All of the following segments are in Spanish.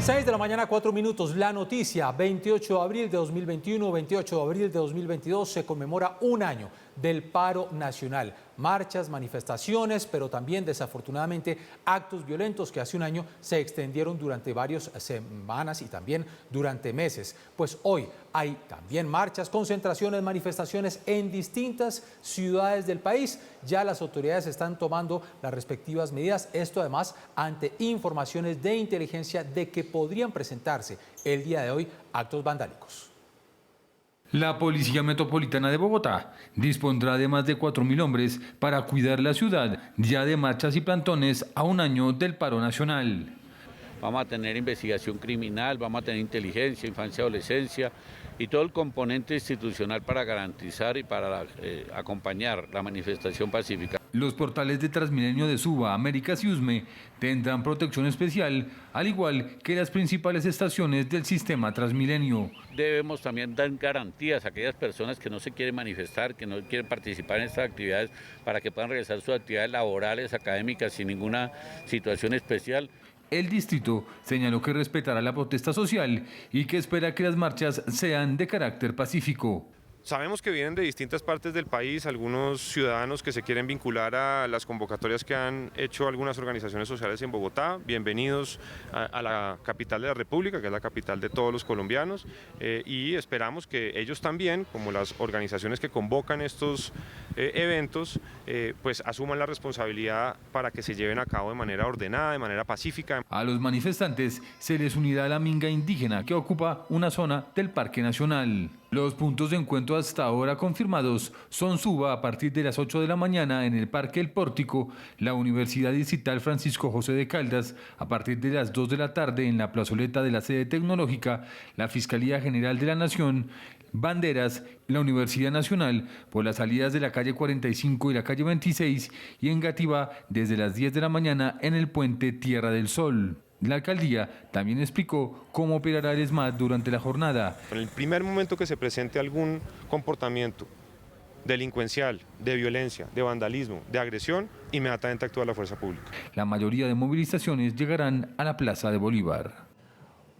6 de la mañana, 4 minutos. La noticia, 28 de abril de 2021, 28 de abril de 2022, se conmemora un año del paro nacional. Marchas, manifestaciones, pero también desafortunadamente actos violentos que hace un año se extendieron durante varias semanas y también durante meses. Pues hoy hay también marchas, concentraciones, manifestaciones en distintas ciudades del país. Ya las autoridades están tomando las respectivas medidas. Esto además ante informaciones de inteligencia de que podrían presentarse el día de hoy actos vandálicos. La Policía Metropolitana de Bogotá dispondrá de más de 4.000 hombres para cuidar la ciudad ya de marchas y plantones a un año del paro nacional. Vamos a tener investigación criminal, vamos a tener inteligencia, infancia, adolescencia y todo el componente institucional para garantizar y para acompañar la manifestación pacífica. Los portales de Transmilenio de Suba, Américas y Usme tendrán protección especial, al igual que las principales estaciones del sistema Transmilenio. Debemos también dar garantías a aquellas personas que no se quieren manifestar, que no quieren participar en estas actividades, para que puedan realizar sus actividades laborales, académicas, sin ninguna situación especial. El distrito señaló que respetará la protesta social y que espera que las marchas sean de carácter pacífico. Sabemos que vienen de distintas partes del país algunos ciudadanos que se quieren vincular a las convocatorias que han hecho algunas organizaciones sociales en Bogotá. Bienvenidos a la capital de la República, que es la capital de todos los colombianos, y esperamos que ellos también, como las organizaciones que convocan estos eventos, pues asuman la responsabilidad para que se lleven a cabo de manera ordenada, de manera pacífica. A los manifestantes se les unirá la minga indígena que ocupa una zona del Parque Nacional. Los puntos de encuentro hasta ahora confirmados son Suba a partir de las 8 de la mañana en el Parque El Pórtico, la Universidad Distrital Francisco José de Caldas a partir de las 2 de la tarde en la plazoleta de la sede tecnológica, la Fiscalía General de la Nación, Banderas, la Universidad Nacional por las salidas de la calle 45 y la calle 26 y en Gativá desde las 10 de la mañana en el puente Tierra del Sol. La alcaldía también explicó cómo operará el SMAT durante la jornada. En el primer momento que se presente algún comportamiento delincuencial, de violencia, de vandalismo, de agresión, inmediatamente actúa la fuerza pública. La mayoría de movilizaciones llegarán a la Plaza de Bolívar.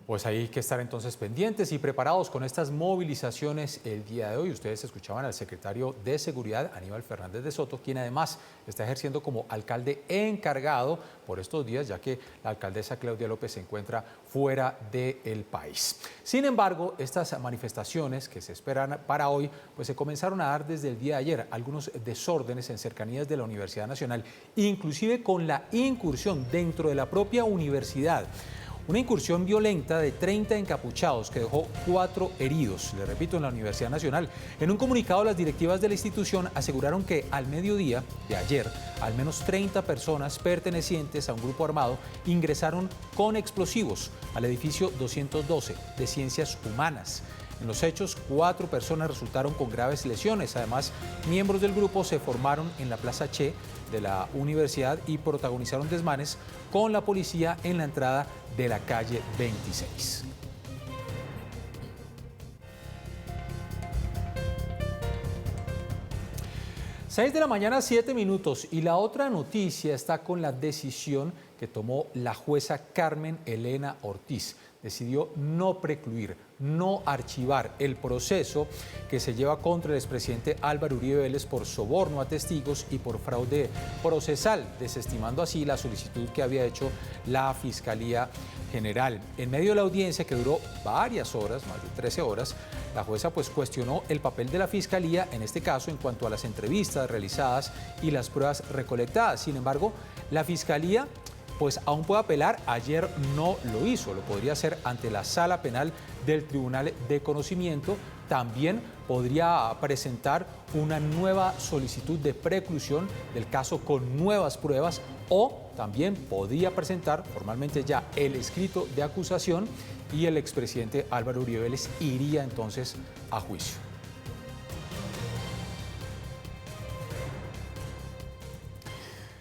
Pues hay que estar entonces pendientes y preparados con estas movilizaciones el día de hoy. Ustedes escuchaban al secretario de Seguridad, Aníbal Fernández de Soto, quien además está ejerciendo como alcalde encargado por estos días, ya que la alcaldesa Claudia López se encuentra fuera del país. Sin embargo, estas manifestaciones que se esperan para hoy, pues se comenzaron a dar desde el día de ayer. Algunos desórdenes en cercanías de la Universidad Nacional, inclusive con la incursión dentro de la propia universidad. Una incursión violenta de 30 encapuchados que dejó 4 heridos, le repito, en la Universidad Nacional. En un comunicado, las directivas de la institución aseguraron que al mediodía de ayer, al menos 30 personas pertenecientes a un grupo armado ingresaron con explosivos al edificio 212 de Ciencias Humanas. En los hechos, 4 personas resultaron con graves lesiones. Además, miembros del grupo se formaron en la Plaza Che de la universidad y protagonizaron desmanes con la policía en la entrada de la calle 26. Seis de la mañana, 7 minutos. Y la otra noticia está con la decisión que tomó la jueza Carmen Elena Ortiz. Decidió no precluir, no archivar el proceso que se lleva contra el expresidente Álvaro Uribe Vélez por soborno a testigos y por fraude procesal, desestimando así la solicitud que había hecho la Fiscalía General. En medio de la audiencia, que duró varias horas, más de 13 horas, la jueza pues cuestionó el papel de la Fiscalía, en este caso en cuanto a las entrevistas realizadas y las pruebas recolectadas. Sin embargo, la Fiscalía pues aún puede apelar. Ayer no lo hizo, lo podría hacer ante la Sala Penal del Tribunal de Conocimiento. También podría presentar una nueva solicitud de preclusión del caso con nuevas pruebas, o también podría presentar formalmente ya el escrito de acusación y el expresidente Álvaro Uribe Vélez iría entonces a juicio.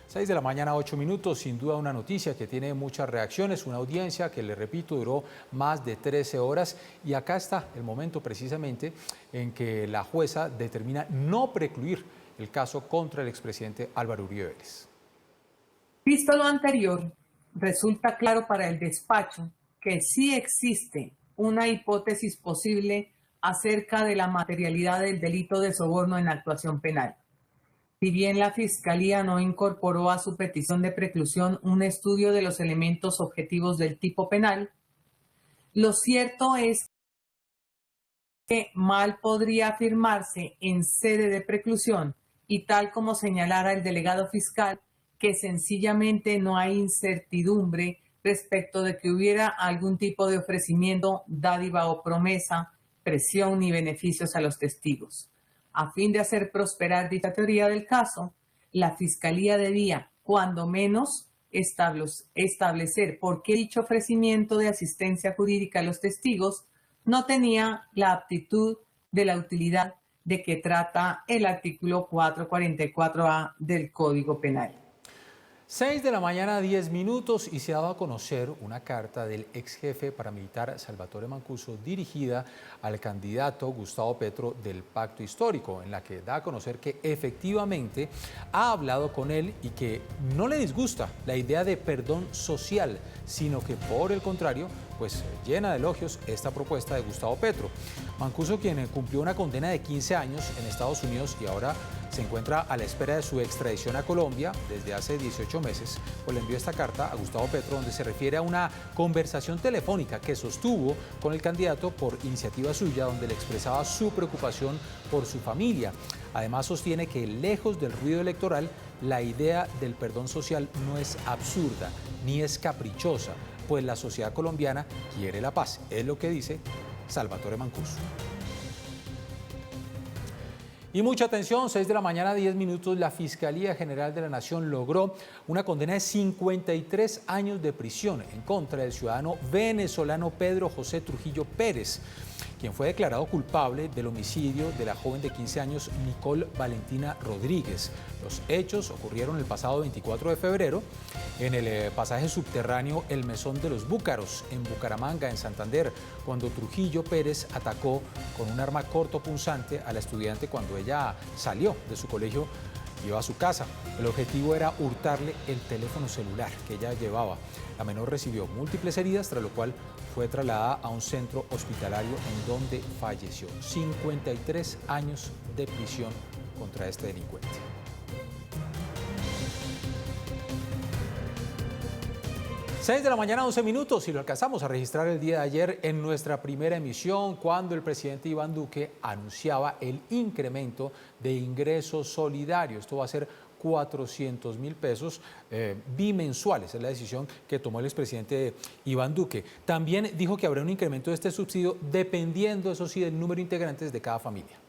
6 de la mañana, 8 minutos, sin duda una noticia que tiene muchas reacciones, una audiencia que, le repito, duró más de 13 horas y acá está el momento precisamente en que la jueza determina no precluir el caso contra el expresidente Álvaro Uribe Vélez. Visto lo anterior, resulta claro para el despacho que sí existe una hipótesis posible acerca de la materialidad del delito de soborno en la actuación penal. Si bien la Fiscalía no incorporó a su petición de preclusión un estudio de los elementos objetivos del tipo penal, lo cierto es que mal podría afirmarse en sede de preclusión y tal como señalara el delegado fiscal, que sencillamente no hay incertidumbre respecto de que hubiera algún tipo de ofrecimiento, dádiva o promesa, presión ni beneficios a los testigos. A fin de hacer prosperar dicha teoría del caso, la Fiscalía debía, cuando menos, establecer por qué dicho ofrecimiento de asistencia jurídica a los testigos no tenía la aptitud de la utilidad de que trata el artículo 444A del Código Penal. 6 de la mañana, 10 minutos, y se ha dado a conocer una carta del ex jefe paramilitar Salvatore Mancuso dirigida al candidato Gustavo Petro del Pacto Histórico, en la que da a conocer que efectivamente ha hablado con él y que no le disgusta la idea de perdón social, sino que por el contrario, pues llena de elogios esta propuesta de Gustavo Petro. Mancuso, quien cumplió una condena de 15 años en Estados Unidos y ahora se encuentra a la espera de su extradición a Colombia desde hace 18 meses, pues le envió esta carta a Gustavo Petro donde se refiere a una conversación telefónica que sostuvo con el candidato por iniciativa suya, donde le expresaba su preocupación por su familia. Además sostiene que lejos del ruido electoral, la idea del perdón social no es absurda ni es caprichosa, pues la sociedad colombiana quiere la paz, es lo que dice Salvatore Mancuso. Y mucha atención, 6 de la mañana, 10 minutos, la Fiscalía General de la Nación logró una condena de 53 años de prisión en contra del ciudadano venezolano Pedro José Trujillo Pérez, quien fue declarado culpable del homicidio de la joven de 15 años Nicole Valentina Rodríguez. Los hechos ocurrieron el pasado 24 de febrero en el pasaje subterráneo El Mesón de los Búcaros, en Bucaramanga, en Santander, cuando Trujillo Pérez atacó con un arma cortopunzante a la estudiante cuando ella salió de su colegio y iba a su casa. El objetivo era hurtarle el teléfono celular que ella llevaba. La menor recibió múltiples heridas, tras lo cual fue trasladada a un centro hospitalario en donde falleció. 53 años de prisión contra este delincuente. 6 de la mañana, 11 minutos, y lo alcanzamos a registrar el día de ayer en nuestra primera emisión, cuando el presidente Iván Duque anunciaba el incremento de ingresos solidarios. Esto va a ser 400.000 pesos bimensuales. Es la decisión que tomó el expresidente Iván Duque. También dijo que habrá un incremento de este subsidio dependiendo, eso sí, del número de integrantes de cada familia.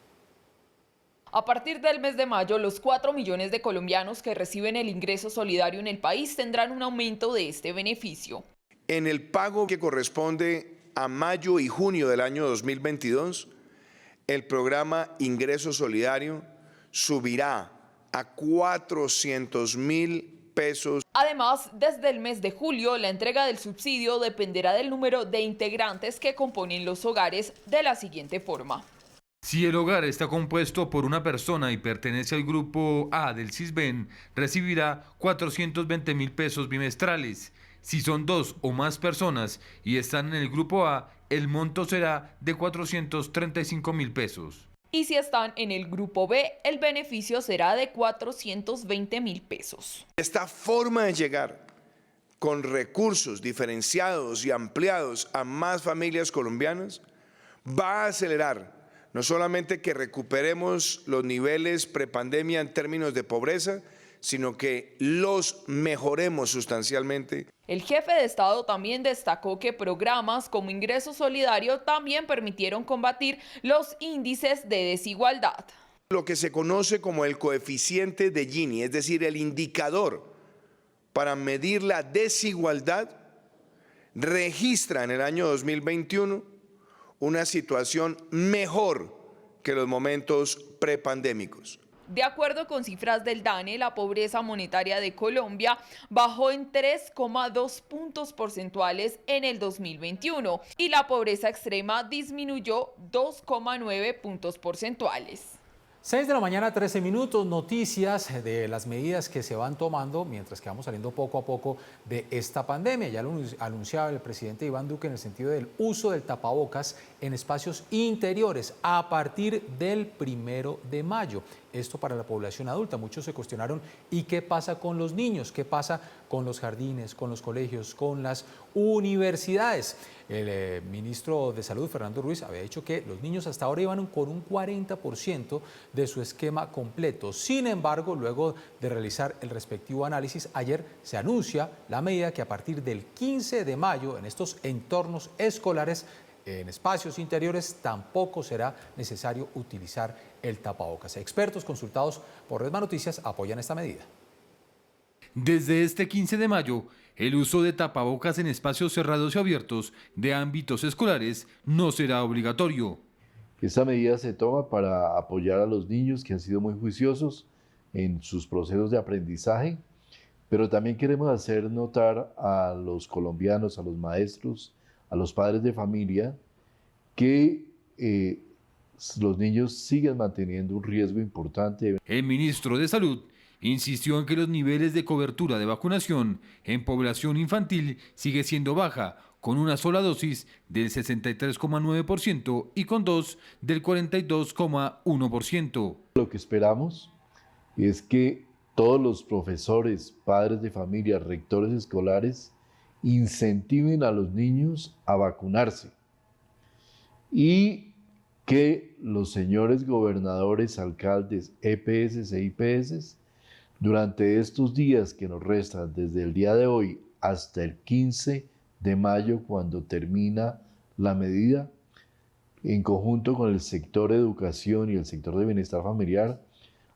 A partir del mes de mayo, los 4 millones de colombianos que reciben el ingreso solidario en el país tendrán un aumento de este beneficio. En el pago que corresponde a mayo y junio del año 2022, el programa Ingreso Solidario subirá a 400.000 pesos. Además, desde el mes de julio, la entrega del subsidio dependerá del número de integrantes que componen los hogares de la siguiente forma. Si el hogar está compuesto por una persona y pertenece al grupo A del Sisbén, recibirá 420.000 pesos bimestrales. Si son 2 o más personas y están en el grupo A, el monto será de 435.000 pesos. Y si están en el grupo B, el beneficio será de 420.000 pesos. Esta forma de llegar con recursos diferenciados y ampliados a más familias colombianas va a acelerar no solamente que recuperemos los niveles prepandemia en términos de pobreza, sino que los mejoremos sustancialmente. El jefe de Estado también destacó que programas como Ingreso Solidario también permitieron combatir los índices de desigualdad. Lo que se conoce como el coeficiente de Gini, es decir, el indicador para medir la desigualdad, registra en el año 2021 una situación mejor que los momentos prepandémicos. De acuerdo con cifras del DANE, la pobreza monetaria de Colombia bajó en 3,2 puntos porcentuales en el 2021 y la pobreza extrema disminuyó 2,9 puntos porcentuales. 6 de la mañana, 13 minutos, noticias de las medidas que se van tomando mientras que vamos saliendo poco a poco de esta pandemia. Ya lo anunciaba el presidente Iván Duque en el sentido del uso del tapabocas en espacios interiores a partir del 1 de mayo. Esto para la población adulta. Muchos se cuestionaron, ¿y qué pasa con los niños? ¿Qué pasa con los jardines, con los colegios, con las universidades? El ministro de Salud, Fernando Ruiz, había dicho que los niños hasta ahora iban con un 40% de su esquema completo. Sin embargo, luego de realizar el respectivo análisis, ayer se anuncia la medida que a partir del 15 de mayo, en estos entornos escolares, en espacios interiores, tampoco será necesario utilizar el tapabocas. Expertos consultados por Redma Noticias apoyan esta medida. Desde este 15 de mayo, el uso de tapabocas en espacios cerrados y abiertos de ámbitos escolares no será obligatorio. Esta medida se toma para apoyar a los niños que han sido muy juiciosos en sus procesos de aprendizaje, pero también queremos hacer notar a los colombianos, a los maestros, a los padres de familia, que los niños siguen manteniendo un riesgo importante. El ministro de Salud insistió en que los niveles de cobertura de vacunación en población infantil sigue siendo baja, con una sola dosis del 63,9% y con dos del 42,1%. Lo que esperamos es que todos los profesores, padres de familia, rectores escolares incentiven a los niños a vacunarse y que los señores gobernadores, alcaldes, EPS e IPS durante estos días que nos restan desde el día de hoy hasta el 15 de mayo, cuando termina la medida, en conjunto con el sector de educación y el sector de bienestar familiar,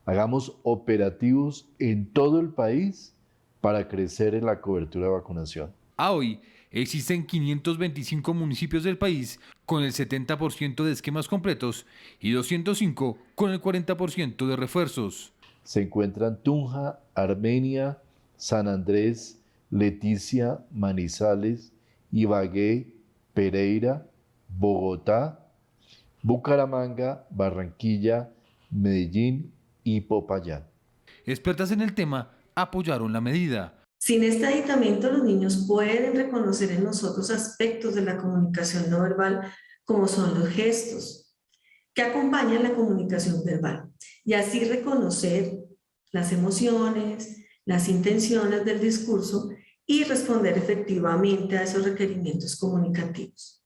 hagamos operativos en todo el país para crecer en la cobertura de vacunación. A hoy existen 525 municipios del país con el 70% de esquemas completos y 205 con el 40% de refuerzos. Se encuentran Tunja, Armenia, San Andrés, Leticia, Manizales, Ibagué, Pereira, Bogotá, Bucaramanga, Barranquilla, Medellín y Popayán. Expertas en el tema apoyaron la medida. Sin este aditamento, los niños pueden reconocer en nosotros aspectos de la comunicación no verbal, como son los gestos, que acompañan la comunicación verbal, y así reconocer las emociones, las intenciones del discurso y responder efectivamente a esos requerimientos comunicativos.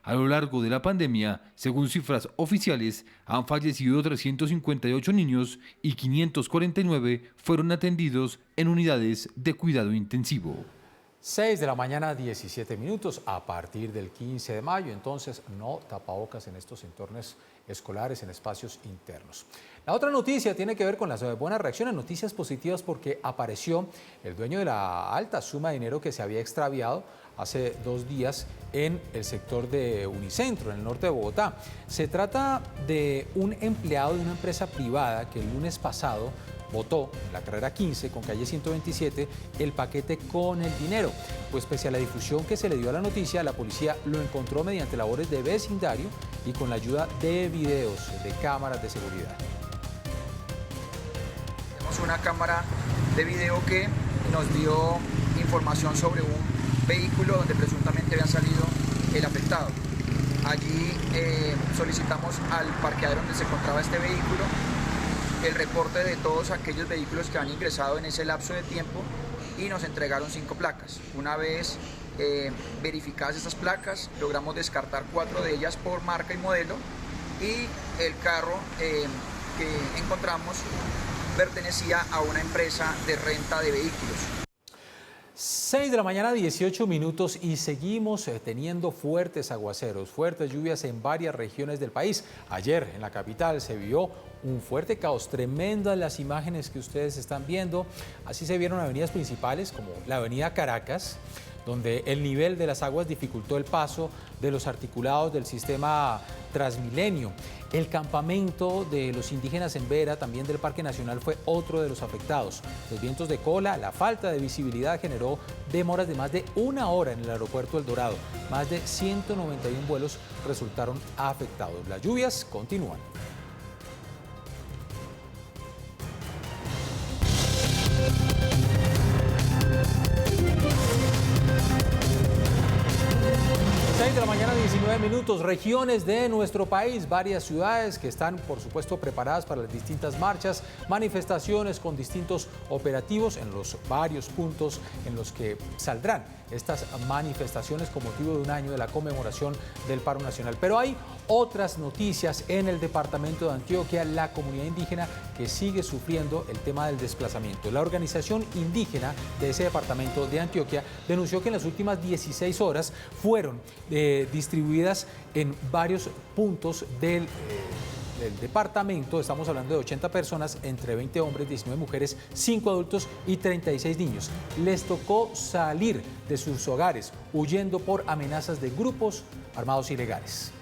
A lo largo de la pandemia, según cifras oficiales, han fallecido 358 niños y 549 fueron atendidos en unidades de cuidado intensivo. 6 de la mañana, 17 minutos. A partir del 15 de mayo, entonces, no tapabocas en estos entornos escolares, en espacios internos. La otra noticia tiene que ver con las buenas reacciones, noticias positivas, porque apareció el dueño de la alta suma de dinero que se había extraviado hace 2 días en el sector de Unicentro, en el norte de Bogotá. Se trata de un empleado de una empresa privada que el lunes pasado botó en la carrera 15 con calle 127 el paquete con el dinero. Pues pese a la difusión que se le dio a la noticia, la policía lo encontró mediante labores de vecindario y con la ayuda de videos de cámaras de seguridad. Tenemos una cámara de video que nos dio información sobre un vehículo donde presuntamente había salido el afectado. Allí solicitamos al parqueadero donde se encontraba este vehículo el reporte de todos aquellos vehículos que han ingresado en ese lapso de tiempo y nos entregaron 5 placas. Una vez verificadas estas placas, logramos descartar 4 de ellas por marca y modelo, y el carro que encontramos pertenecía a una empresa de renta de vehículos. 6 de la mañana, 18 minutos, y seguimos teniendo fuertes aguaceros, fuertes lluvias en varias regiones del país. Ayer en la capital se vio un fuerte caos, tremendas las imágenes que ustedes están viendo. Así se vieron avenidas principales como la avenida Caracas, donde el nivel de las aguas dificultó el paso de los articulados del sistema Transmilenio. El campamento de los indígenas en Vera, también del Parque Nacional, fue otro de los afectados. Los vientos de cola, la falta de visibilidad generó demoras de más de 1 hora en el aeropuerto El Dorado. Más de 191 vuelos resultaron afectados. Las lluvias continúan. 6 de la mañana, 19 minutos, regiones de nuestro país, varias ciudades que están, por supuesto, preparadas para las distintas marchas, manifestaciones con distintos operativos en los varios puntos en los que saldrán estas manifestaciones con motivo de un año de la conmemoración del paro nacional. Pero hay otras noticias en el departamento de Antioquia, la comunidad indígena que sigue sufriendo el tema del desplazamiento. La organización indígena de ese departamento de Antioquia denunció que en las últimas 16 horas fueron distribuidas en varios puntos del departamento. Estamos hablando de 80 personas, entre 20 hombres, 19 mujeres, 5 adultos y 36 niños. Les tocó salir de sus hogares huyendo por amenazas de grupos armados ilegales.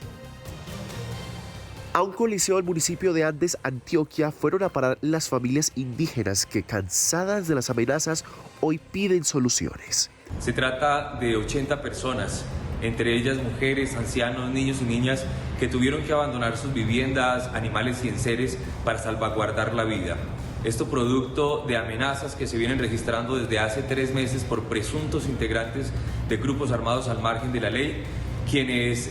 A un coliseo del municipio de Andes, Antioquia, fueron a parar las familias indígenas que, cansadas de las amenazas, hoy piden soluciones. Se trata de 80 personas, entre ellas mujeres, ancianos, niños y niñas que tuvieron que abandonar sus viviendas, animales y enseres para salvaguardar la vida. Esto producto de amenazas que se vienen registrando desde hace 3 meses por presuntos integrantes de grupos armados al margen de la ley, quienes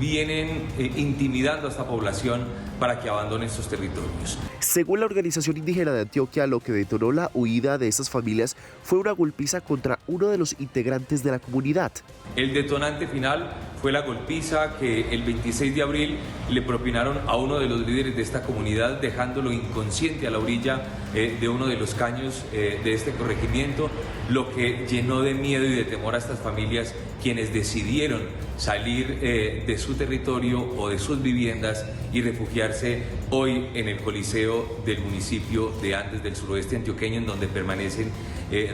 vienen intimidando a esta población para que abandonen sus territorios. Según la organización indígena de Antioquia, lo que detonó la huida de estas familias fue una golpiza contra uno de los integrantes de la comunidad. El detonante final fue la golpiza que el 26 de abril le propinaron a uno de los líderes de esta comunidad, dejándolo inconsciente a la orilla de uno de los caños de este corregimiento, lo que llenó de miedo y de temor a estas familias, quienes decidieron salir de su territorio o de sus viviendas y refugiarse hoy en el coliseo del municipio de Andes del suroeste antioqueño, en donde permanecen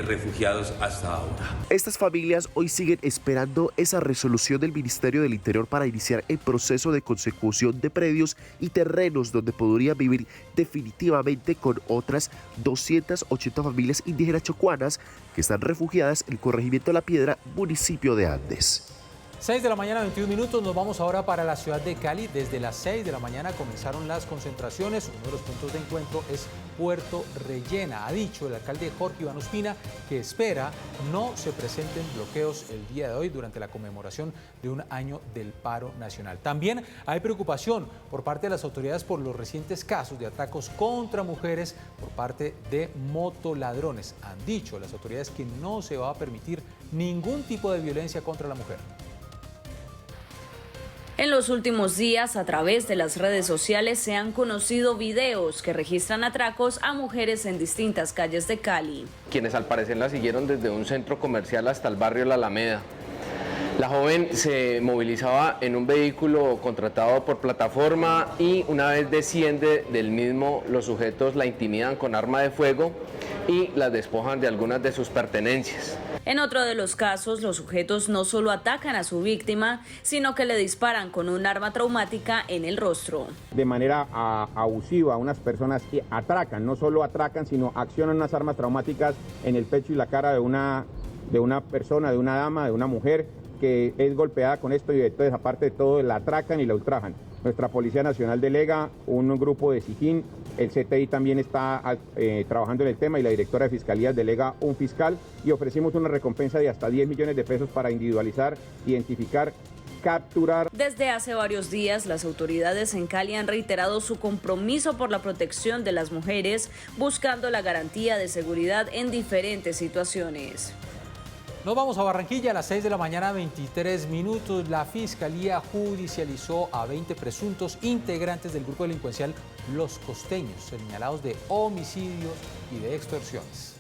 refugiados hasta ahora. Estas familias hoy siguen esperando esa resolución del Ministerio del Interior para iniciar el proceso de consecución de predios y terrenos donde podrían vivir definitivamente con otras 280 familias indígenas chocuanas que están refugiadas en el corregimiento La Piedra, municipio de Andes. 6 de la mañana, 21 minutos, nos vamos ahora para la ciudad de Cali. Desde las 6 de la mañana comenzaron las concentraciones. Uno de los puntos de encuentro es Puerto Rellena. Ha dicho el alcalde Jorge Iván Ospina que espera no se presenten bloqueos el día de hoy durante la conmemoración de un año del paro nacional. También hay preocupación por parte de las autoridades por los recientes casos de atracos contra mujeres por parte de motoladrones. Han dicho las autoridades que no se va a permitir ningún tipo de violencia contra la mujer. En los últimos días, a través de las redes sociales, se han conocido videos que registran atracos a mujeres en distintas calles de Cali. Quienes al parecer la siguieron desde un centro comercial hasta el barrio La Alameda. La joven se movilizaba en un vehículo contratado por plataforma y una vez desciende del mismo, los sujetos la intimidan con arma de fuego y la despojan de algunas de sus pertenencias. En otro de los casos, los sujetos no solo atacan a su víctima, sino que le disparan con un arma traumática en el rostro. De manera abusiva, unas personas que atracan, no solo atracan, sino accionan unas armas traumáticas en el pecho y la cara de una persona, de una dama, de una mujer, que es golpeada con esto y entonces aparte de todo la atracan y la ultrajan. Nuestra Policía Nacional delega un grupo de SIJIN, el CTI también está trabajando en el tema y la directora de Fiscalía delega un fiscal y ofrecimos una recompensa de hasta 10 millones de pesos para individualizar, identificar, capturar. Desde hace varios días, las autoridades en Cali han reiterado su compromiso por la protección de las mujeres, buscando la garantía de seguridad en diferentes situaciones. Nos vamos a Barranquilla a las 6 de la mañana, 23 minutos. La Fiscalía judicializó a 20 presuntos integrantes del grupo delincuencial Los Costeños, señalados de homicidios y de extorsiones.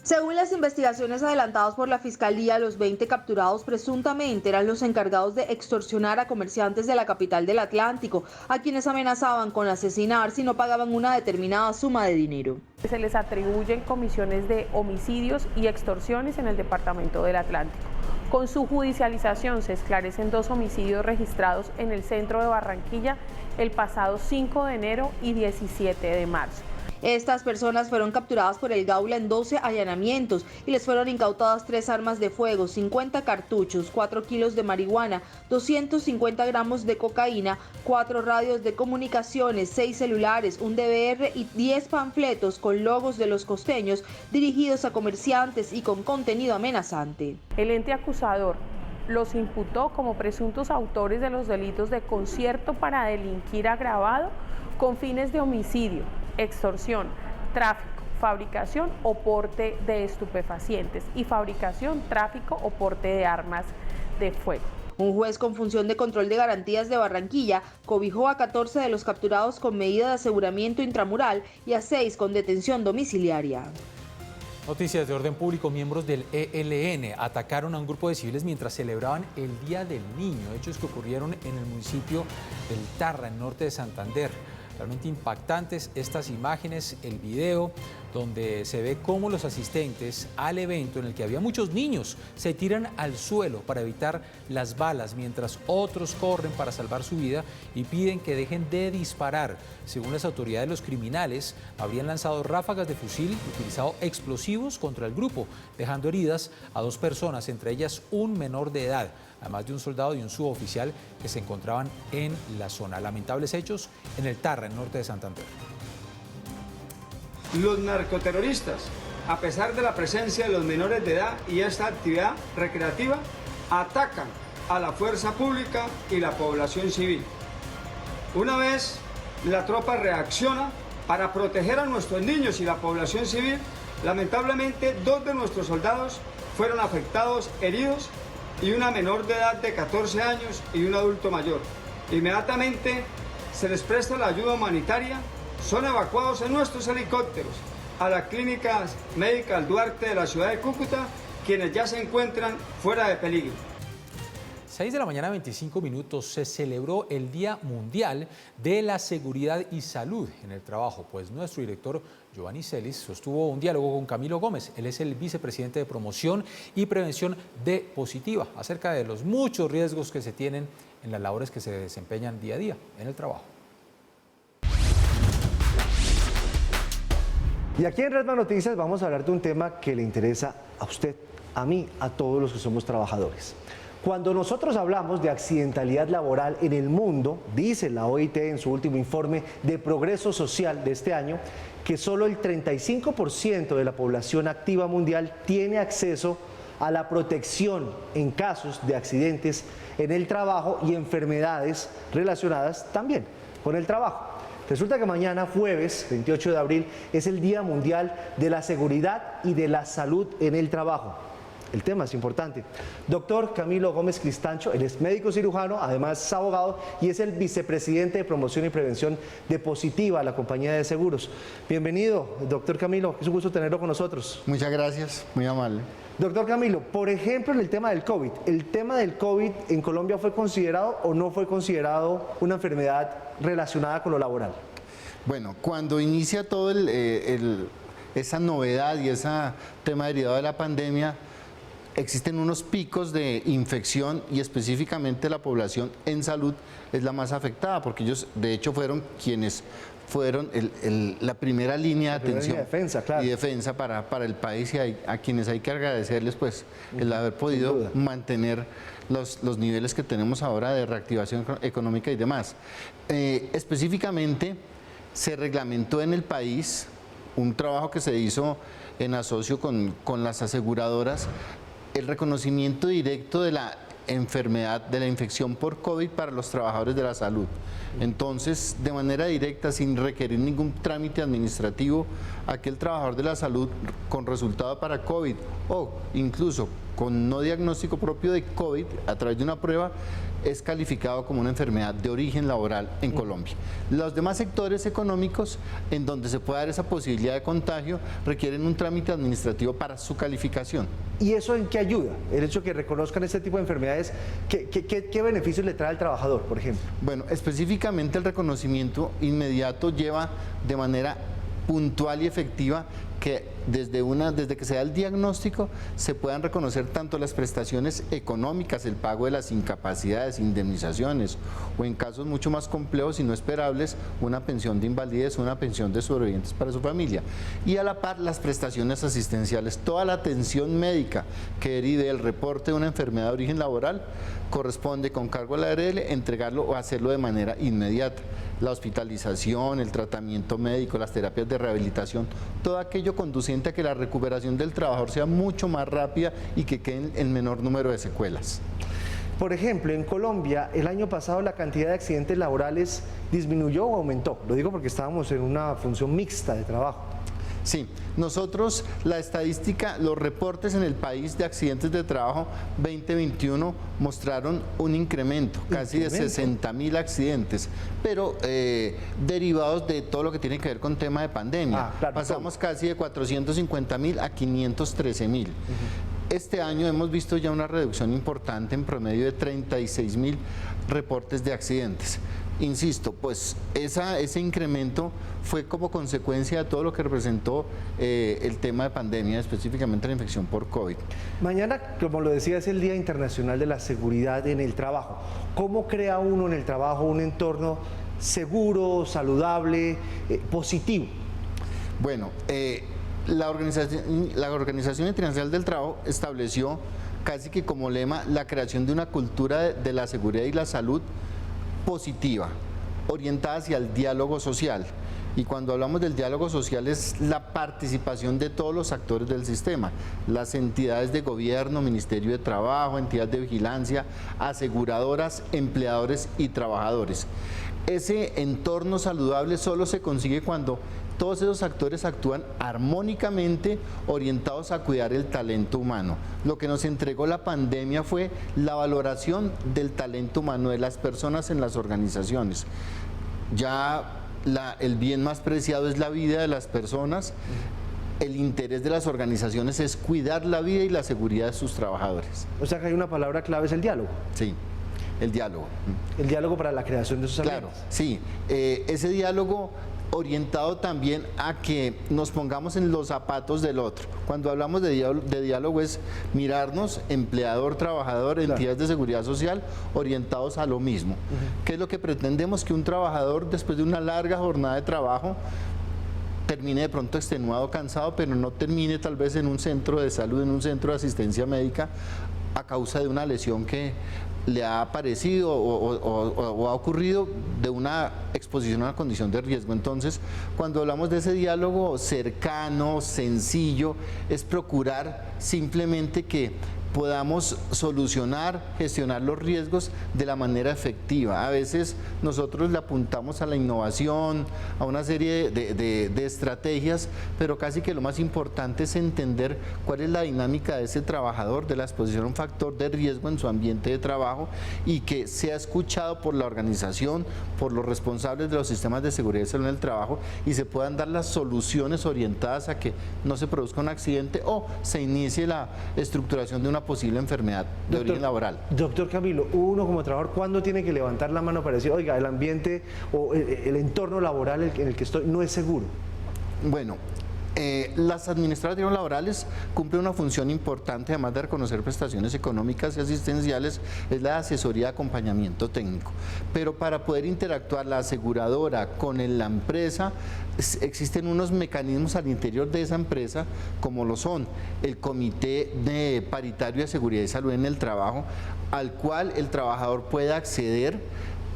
Según las investigaciones adelantadas por la Fiscalía, los 20 capturados presuntamente eran los encargados de extorsionar a comerciantes de la capital del Atlántico, a quienes amenazaban con asesinar si no pagaban una determinada suma de dinero. Se les atribuyen comisiones de homicidios y extorsiones en el departamento del Atlántico. Con su judicialización se esclarecen 2 homicidios registrados en el centro de Barranquilla el pasado 5 de enero y 17 de marzo. Estas personas fueron capturadas por el Gaula en 12 allanamientos y les fueron incautadas 3 armas de fuego, 50 cartuchos, 4 kilos de marihuana, 250 gramos de cocaína, 4 radios de comunicaciones, 6 celulares, un DVR y 10 panfletos con logos de Los Costeños dirigidos a comerciantes y con contenido amenazante. El ente acusador los imputó como presuntos autores de los delitos de concierto para delinquir agravado con fines de homicidio, extorsión, tráfico, fabricación o porte de estupefacientes y fabricación, tráfico o porte de armas de fuego. Un juez con función de control de garantías de Barranquilla cobijó a 14 de los capturados con medida de aseguramiento intramural y a 6 con detención domiciliaria. Noticias de orden público. Miembros del ELN atacaron a un grupo de civiles mientras celebraban el Día del Niño, hechos que ocurrieron en el municipio del Tarra, en norte de Santander. Realmente impactantes estas imágenes, el video donde se ve cómo los asistentes al evento, en el que había muchos niños, se tiran al suelo para evitar las balas, mientras otros corren para salvar su vida y piden que dejen de disparar. Según las autoridades, los criminales habrían lanzado ráfagas de fusil y utilizado explosivos contra el grupo, dejando heridas a 2 personas, entre ellas un menor de edad, además de un soldado y un suboficial que se encontraban en la zona. Lamentables hechos en el Tarra, en norte de Santander. Los narcoterroristas, a pesar de la presencia de los menores de edad y esta actividad recreativa, atacan a la fuerza pública y la población civil. Una vez la tropa reacciona para proteger a nuestros niños y la población civil, lamentablemente 2 de nuestros soldados fueron afectados, heridos, y una menor de edad de 14 años y un adulto mayor. Inmediatamente se les presta la ayuda humanitaria, son evacuados en nuestros helicópteros a la Clínica Médica Duarte de la ciudad de Cúcuta, quienes ya se encuentran fuera de peligro. 6 de la mañana, 25 minutos, se celebró el Día Mundial de la Seguridad y Salud en el Trabajo, pues nuestro director Giovanni Celis sostuvo un diálogo con Camilo Gómez. Él es el vicepresidente de Promoción y Prevención de Positiva, acerca de los muchos riesgos que se tienen en las labores que se desempeñan día a día en el trabajo. Y aquí en Redman Noticias vamos a hablar de un tema que le interesa a usted, a mí, a todos los que somos trabajadores. Cuando nosotros hablamos de accidentalidad laboral en el mundo, dice la OIT en su último informe de progreso social de este año, que solo el 35% de la población activa mundial tiene acceso a la protección en casos de accidentes en el trabajo y enfermedades relacionadas también con el trabajo. Resulta que mañana, jueves 28 de abril, es el Día Mundial de la Seguridad y de la Salud en el Trabajo. El tema es importante. Doctor Camilo Gómez Cristancho, él es médico cirujano, además es abogado y es el vicepresidente de Promoción y Prevención de Positiva, la compañía de seguros. Bienvenido, doctor Camilo, es un gusto tenerlo con nosotros. Muchas gracias, muy amable. Doctor Camilo, por ejemplo, en el tema del COVID, ¿el tema del COVID en Colombia fue considerado o no fue considerado una enfermedad relacionada con lo laboral? Bueno, cuando inicia todo esa novedad y ese tema derivado de la pandemia, existen unos picos de infección y específicamente la población en salud es la más afectada, porque ellos de hecho fueron quienes fueron la primera línea de atención y defensa para el país, y a quienes hay que agradecerles pues el haber podido mantener los niveles que tenemos ahora de reactivación económica y demás. Específicamente se reglamentó en el país un trabajo que se hizo en asocio con las aseguradoras, el reconocimiento directo de la enfermedad, de la infección por COVID para los trabajadores de la salud. Entonces, de manera directa, sin requerir ningún trámite administrativo, aquel trabajador de la salud con resultado para COVID o incluso con no diagnóstico propio de COVID a través de una prueba, es calificado como una enfermedad de origen laboral en Colombia. Los demás sectores económicos en donde se puede dar esa posibilidad de contagio requieren un trámite administrativo para su calificación. ¿Y eso en qué ayuda? El hecho de que reconozcan este tipo de enfermedades, ¿qué beneficios le trae al trabajador, por ejemplo? Bueno, específicamente el reconocimiento inmediato lleva de manera puntual y efectiva que desde que se da el diagnóstico se puedan reconocer tanto las prestaciones económicas, el pago de las incapacidades, indemnizaciones, o en casos mucho más complejos y no esperables, una pensión de invalidez, una pensión de sobrevivientes para su familia. Y a la par las prestaciones asistenciales, toda la atención médica que derive del reporte de una enfermedad de origen laboral corresponde con cargo a la ARL entregarlo o hacerlo de manera inmediata. la hospitalización, el tratamiento médico, las terapias de rehabilitación, todo aquello conduciente a que la recuperación del trabajador sea mucho más rápida y que queden el menor número de secuelas. Por ejemplo, en Colombia, el año pasado la cantidad de accidentes laborales disminuyó o aumentó. Lo digo porque estábamos en una función mixta de trabajo. Sí, nosotros la estadística, los reportes en el país de accidentes de trabajo 2021 mostraron un incremento, casi de 60.000 accidentes, pero derivados de todo lo que tiene que ver con tema de pandemia. Claro, pasamos casi de 450.000 a 513.000. Este año hemos visto ya una reducción importante, en promedio de 36.000 reportes de accidentes. Insisto, pues ese incremento fue como consecuencia de todo lo que representó el tema de pandemia, específicamente la infección por COVID. Mañana, como lo decía, es el Día Internacional de la Seguridad en el Trabajo. ¿Cómo crea uno en el trabajo un entorno seguro, saludable, positivo? Bueno, la Organización Internacional del Trabajo estableció casi que como lema la creación de una cultura de la seguridad y la salud positiva, orientada hacia el diálogo social. Y cuando hablamos del diálogo social es la participación de todos los actores del sistema, las entidades de gobierno, Ministerio de Trabajo, entidades de vigilancia, aseguradoras, empleadores y trabajadores. Ese entorno saludable solo se consigue cuando todos esos actores actúan armónicamente orientados a cuidar el talento humano. Lo que nos entregó la pandemia fue la valoración del talento humano de las personas en las organizaciones. Ya el bien más preciado es la vida de las personas. El interés de las organizaciones es cuidar la vida y la seguridad de sus trabajadores. O sea que hay una palabra clave, es el diálogo. Sí. El diálogo. El diálogo para la creación de esos ambientes. Claro, sí. Ese diálogo orientado también a que nos pongamos en los zapatos del otro. Cuando hablamos de diálogo es mirarnos, empleador, trabajador, entidades de seguridad social, orientados a lo mismo. ¿Qué es lo que pretendemos? Que un trabajador, después de una larga jornada de trabajo, termine de pronto extenuado, cansado, pero no termine tal vez en un centro de salud, en un centro de asistencia médica, a causa de una lesión que le ha aparecido o ha ocurrido de una exposición a una condición de riesgo. Entonces, cuando hablamos de ese diálogo cercano, sencillo, es procurar simplemente que podamos solucionar, gestionar los riesgos de la manera efectiva. A veces nosotros le apuntamos a la innovación, a una serie de estrategias, pero casi que lo más importante es entender cuál es la dinámica de ese trabajador, de la exposición a un factor de riesgo en su ambiente de trabajo y que sea escuchado por la organización, por los responsables de los sistemas de seguridad y salud en el trabajo y se puedan dar las soluciones orientadas a que no se produzca un accidente o se inicie la estructuración de una posible enfermedad de origen laboral. Doctor Camilo, uno como trabajador, ¿cuándo tiene que levantar la mano para decir, oiga, el ambiente o el entorno laboral en el que estoy no es seguro? Bueno, las administradoras laborales cumplen una función importante, además de reconocer prestaciones económicas y asistenciales, es la asesoría de acompañamiento técnico. Pero para poder interactuar la aseguradora con la empresa, existen unos mecanismos al interior de esa empresa, como lo son el Comité Paritario de Seguridad y Salud en el Trabajo, al cual el trabajador puede acceder,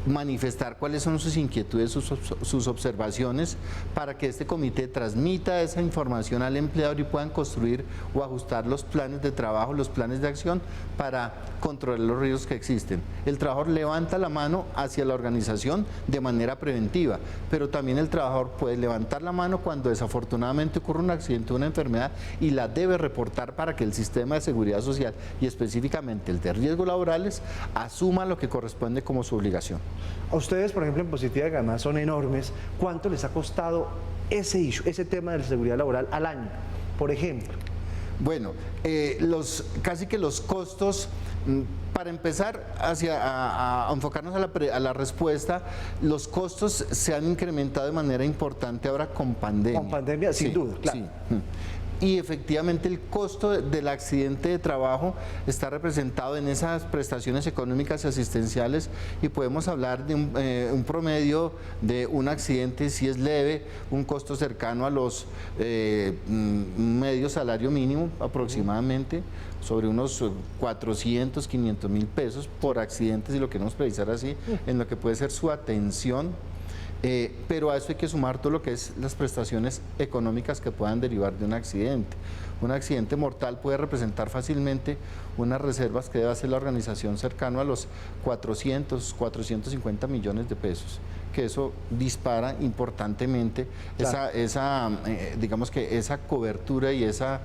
manifestar cuáles son sus inquietudes, sus observaciones, para que este comité transmita esa información al empleador y puedan construir o ajustar los planes de trabajo, los planes de acción para controlar los riesgos que existen. El trabajador levanta la mano hacia la organización de manera preventiva, pero también el trabajador puede levantar la mano cuando desafortunadamente ocurre un accidente o una enfermedad y la debe reportar para que el sistema de seguridad social y específicamente el de riesgos laborales asuma lo que corresponde como su obligación. A ustedes, por ejemplo, en Positiva, que además son enormes, ¿cuánto les ha costado ese tema de la seguridad laboral al año, por ejemplo? Bueno, casi que los costos, para empezar a enfocarnos a la respuesta, los costos se han incrementado de manera importante ahora con pandemia. Con pandemia, sin duda, claro. Sí. Y efectivamente el costo del accidente de trabajo está representado en esas prestaciones económicas y asistenciales y podemos hablar de un promedio de un accidente, si es leve, un costo cercano a los medio salario mínimo aproximadamente, sobre unos 400, 500 mil pesos por accidente, si lo queremos precisar así, en lo que puede ser su atención Pero a eso hay que sumar todo lo que es las prestaciones económicas que puedan derivar de un accidente. Un accidente mortal puede representar fácilmente unas reservas que debe hacer la organización cercano a los 450 millones de pesos, que eso dispara importantemente digamos que esa cobertura y esa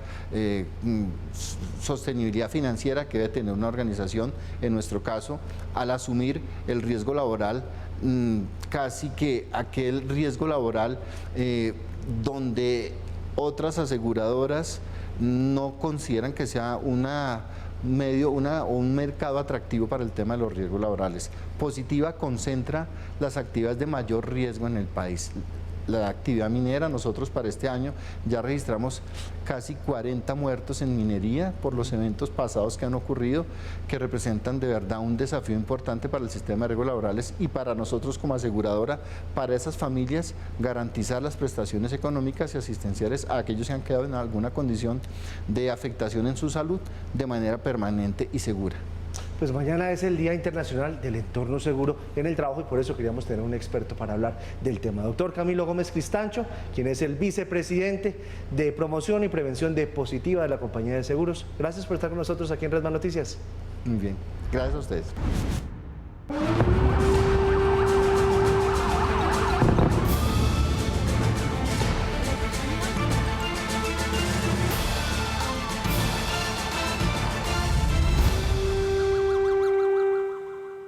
sostenibilidad financiera que debe tener una organización, en nuestro caso, al asumir el riesgo laboral, casi que aquel riesgo laboral donde otras aseguradoras no consideran que sea un mercado atractivo para el tema de los riesgos laborales. Positiva concentra las actividades de mayor riesgo en el país. La actividad minera, nosotros para este año ya registramos casi 40 muertos en minería por los eventos pasados que han ocurrido, que representan de verdad un desafío importante para el sistema de riesgos laborales y para nosotros como aseguradora, para esas familias, garantizar las prestaciones económicas y asistenciales a aquellos que han quedado en alguna condición de afectación en su salud de manera permanente y segura. Pues mañana es el Día Internacional del Entorno Seguro en el Trabajo y por eso queríamos tener un experto para hablar del tema. Doctor Camilo Gómez Cristancho, quien es el vicepresidente de Promoción y Prevención de Positiva de la Compañía de Seguros. Gracias por estar con nosotros aquí en Red Más Noticias. Muy bien, gracias a ustedes.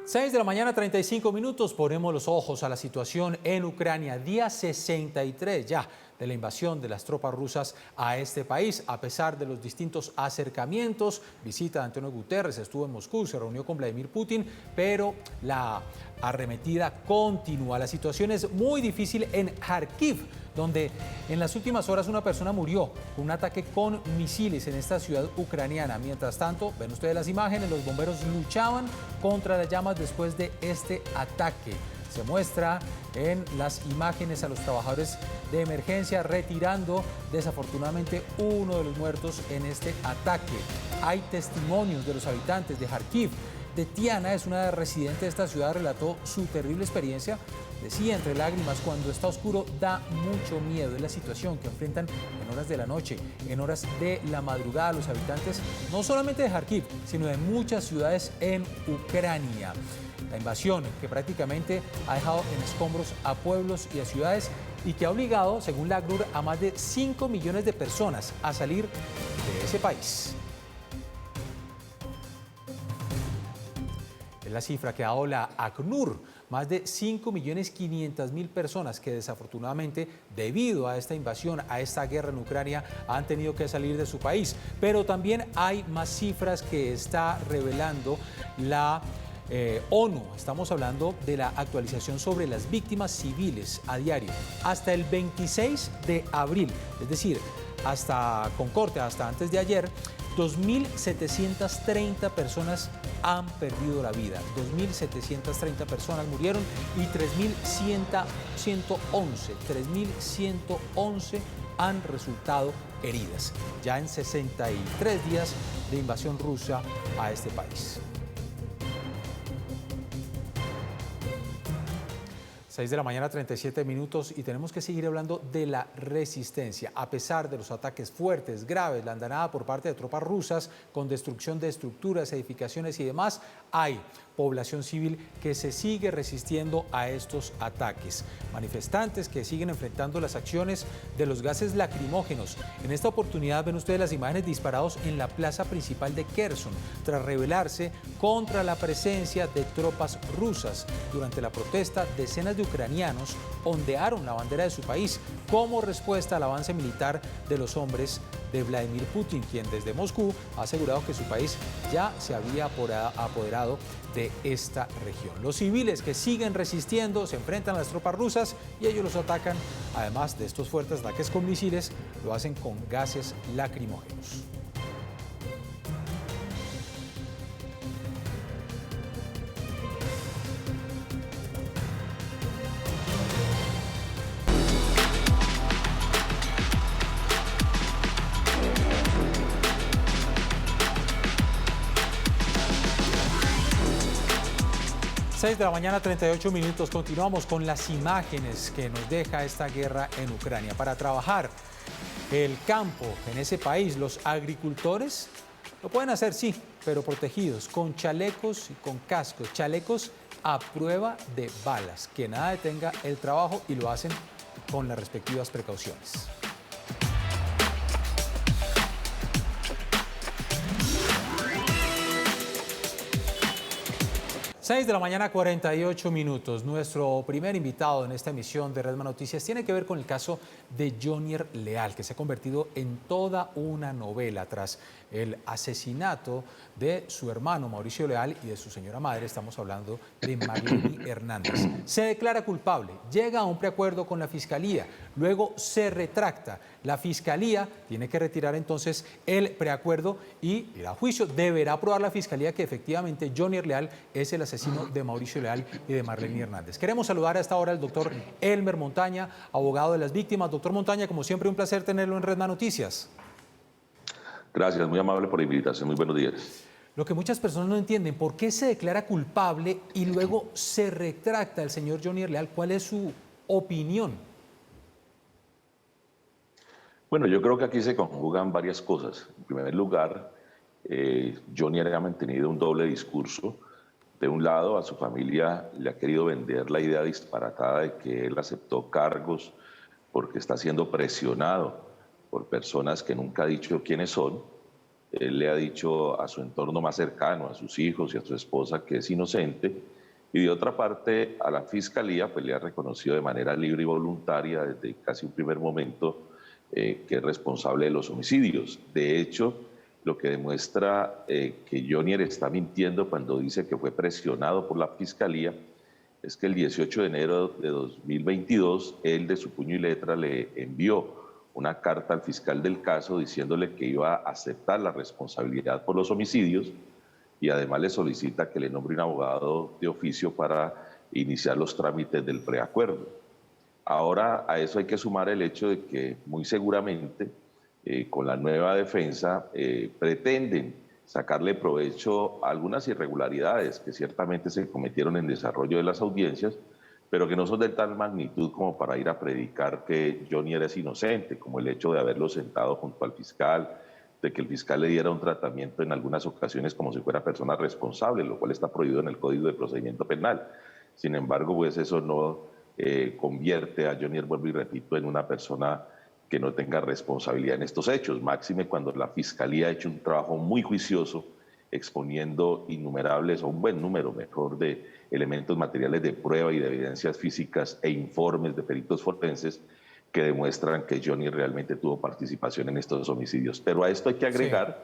6 de la mañana, 35 minutos, ponemos los ojos a la situación en Ucrania, día 63 ya de la invasión de las tropas rusas a este país. A pesar de los distintos acercamientos, visita de Antonio Guterres, estuvo en Moscú, se reunió con Vladimir Putin, pero la arremetida continúa. La situación es muy difícil en Kharkiv, donde en las últimas horas una persona murió con un ataque con misiles en esta ciudad ucraniana. Mientras tanto, ven ustedes las imágenes, los bomberos luchaban contra las llamas después de este ataque. Se muestra en las imágenes a los trabajadores de emergencia retirando desafortunadamente uno de los muertos en este ataque. Hay testimonios de los habitantes de Kharkiv. Tetiana es una residente de esta ciudad, relató su terrible experiencia. Decía entre lágrimas: cuando está oscuro da mucho miedo. Es la situación que enfrentan en horas de la noche, en horas de la madrugada los habitantes, no solamente de Kharkiv, sino de muchas ciudades en Ucrania. La invasión que prácticamente ha dejado en escombros a pueblos y a ciudades y que ha obligado, según la ACNUR, a más de 5 millones de personas a salir de ese país. Es la cifra que ha dado la ACNUR, más de 5.500.000 personas que desafortunadamente, debido a esta invasión, a esta guerra en Ucrania, han tenido que salir de su país. Pero también hay más cifras que está revelando la ONU. Estamos hablando de la actualización sobre las víctimas civiles a diario. Hasta el 26 de abril, es decir, hasta con corte, hasta antes de ayer, 2.730 personas han perdido la vida. 2.730 personas murieron y 3.111 han resultado heridas. Ya en 63 días de invasión rusa a este país. 6 de la mañana, 37 minutos, y tenemos que seguir hablando de la resistencia. A pesar de los ataques fuertes, graves, la andanada por parte de tropas rusas con destrucción de estructuras, edificaciones y demás, hay población civil que se sigue resistiendo a estos ataques. Manifestantes que siguen enfrentando las acciones de los gases lacrimógenos. En esta oportunidad ven ustedes las imágenes disparados en la plaza principal de Kherson, tras rebelarse contra la presencia de tropas rusas. Durante la protesta, decenas de ucranianos ondearon la bandera de su país como respuesta al avance militar de los hombres de Vladimir Putin, quien desde Moscú ha asegurado que su país ya se había apoderado de esta región. Los civiles que siguen resistiendo se enfrentan a las tropas rusas y ellos los atacan. Además de estos fuertes ataques con misiles, lo hacen con gases lacrimógenos. 6 de la mañana, 38 minutos. Continuamos con las imágenes que nos deja esta guerra en Ucrania. Para trabajar el campo en ese país, los agricultores lo pueden hacer, sí, pero protegidos, con chalecos y con cascos. Chalecos a prueba de balas, que nada detenga el trabajo, y lo hacen con las respectivas precauciones. 6 de la mañana, 48 minutos. Nuestro primer invitado en esta emisión de Redman Noticias tiene que ver con el caso de Jonier Leal, que se ha convertido en toda una novela tras el asesinato de su hermano Mauricio Leal y de su señora madre. Estamos hablando de Marlene Hernández. Se declara culpable, llega a un preacuerdo con la Fiscalía, luego se retracta. La Fiscalía tiene que retirar entonces el preacuerdo y ir a juicio. Deberá aprobar la Fiscalía que efectivamente Jonier Leal es el asesino de Mauricio Leal y de Marlene Hernández. Queremos saludar a esta hora al doctor Elmer Montaña, abogado de las víctimas. Doctor Montaña, como siempre, un placer tenerlo en Redman Noticias. Gracias, muy amable por la invitación. Muy buenos días. Lo que muchas personas no entienden, ¿por qué se declara culpable y luego se retracta el señor Jonier Leal? ¿Cuál es su opinión? Bueno, yo creo que aquí se conjugan varias cosas. En primer lugar, Jonier ha mantenido un doble discurso. De un lado, a su familia le ha querido vender la idea disparatada de que él aceptó cargos porque está siendo presionado por personas que nunca ha dicho quiénes son. Él le ha dicho a su entorno más cercano, a sus hijos y a su esposa, que es inocente. Y de otra parte, a la Fiscalía pues le ha reconocido de manera libre y voluntaria desde casi un primer momento que es responsable de los homicidios. De hecho, lo que demuestra que Jonier está mintiendo cuando dice que fue presionado por la Fiscalía es que el 18 de enero de 2022, él de su puño y letra le envió una carta al fiscal del caso diciéndole que iba a aceptar la responsabilidad por los homicidios y además le solicita que le nombre un abogado de oficio para iniciar los trámites del preacuerdo. Ahora a eso hay que sumar el hecho de que muy seguramente con la nueva defensa pretenden sacarle provecho a algunas irregularidades que ciertamente se cometieron en desarrollo de las audiencias, pero que no son de tal magnitud como para ir a predicar que Jonier es inocente, como el hecho de haberlo sentado junto al fiscal, de que el fiscal le diera un tratamiento en algunas ocasiones como si fuera persona responsable, lo cual está prohibido en el Código de Procedimiento Penal. Sin embargo, pues eso no convierte a Jonier, vuelvo y repito, en una persona que no tenga responsabilidad en estos hechos, máxime cuando la Fiscalía ha hecho un trabajo muy juicioso exponiendo innumerables, o un buen número mejor, de elementos materiales de prueba y de evidencias físicas e informes de peritos forenses que demuestran que Jonier realmente tuvo participación en estos homicidios. Pero a esto hay que agregar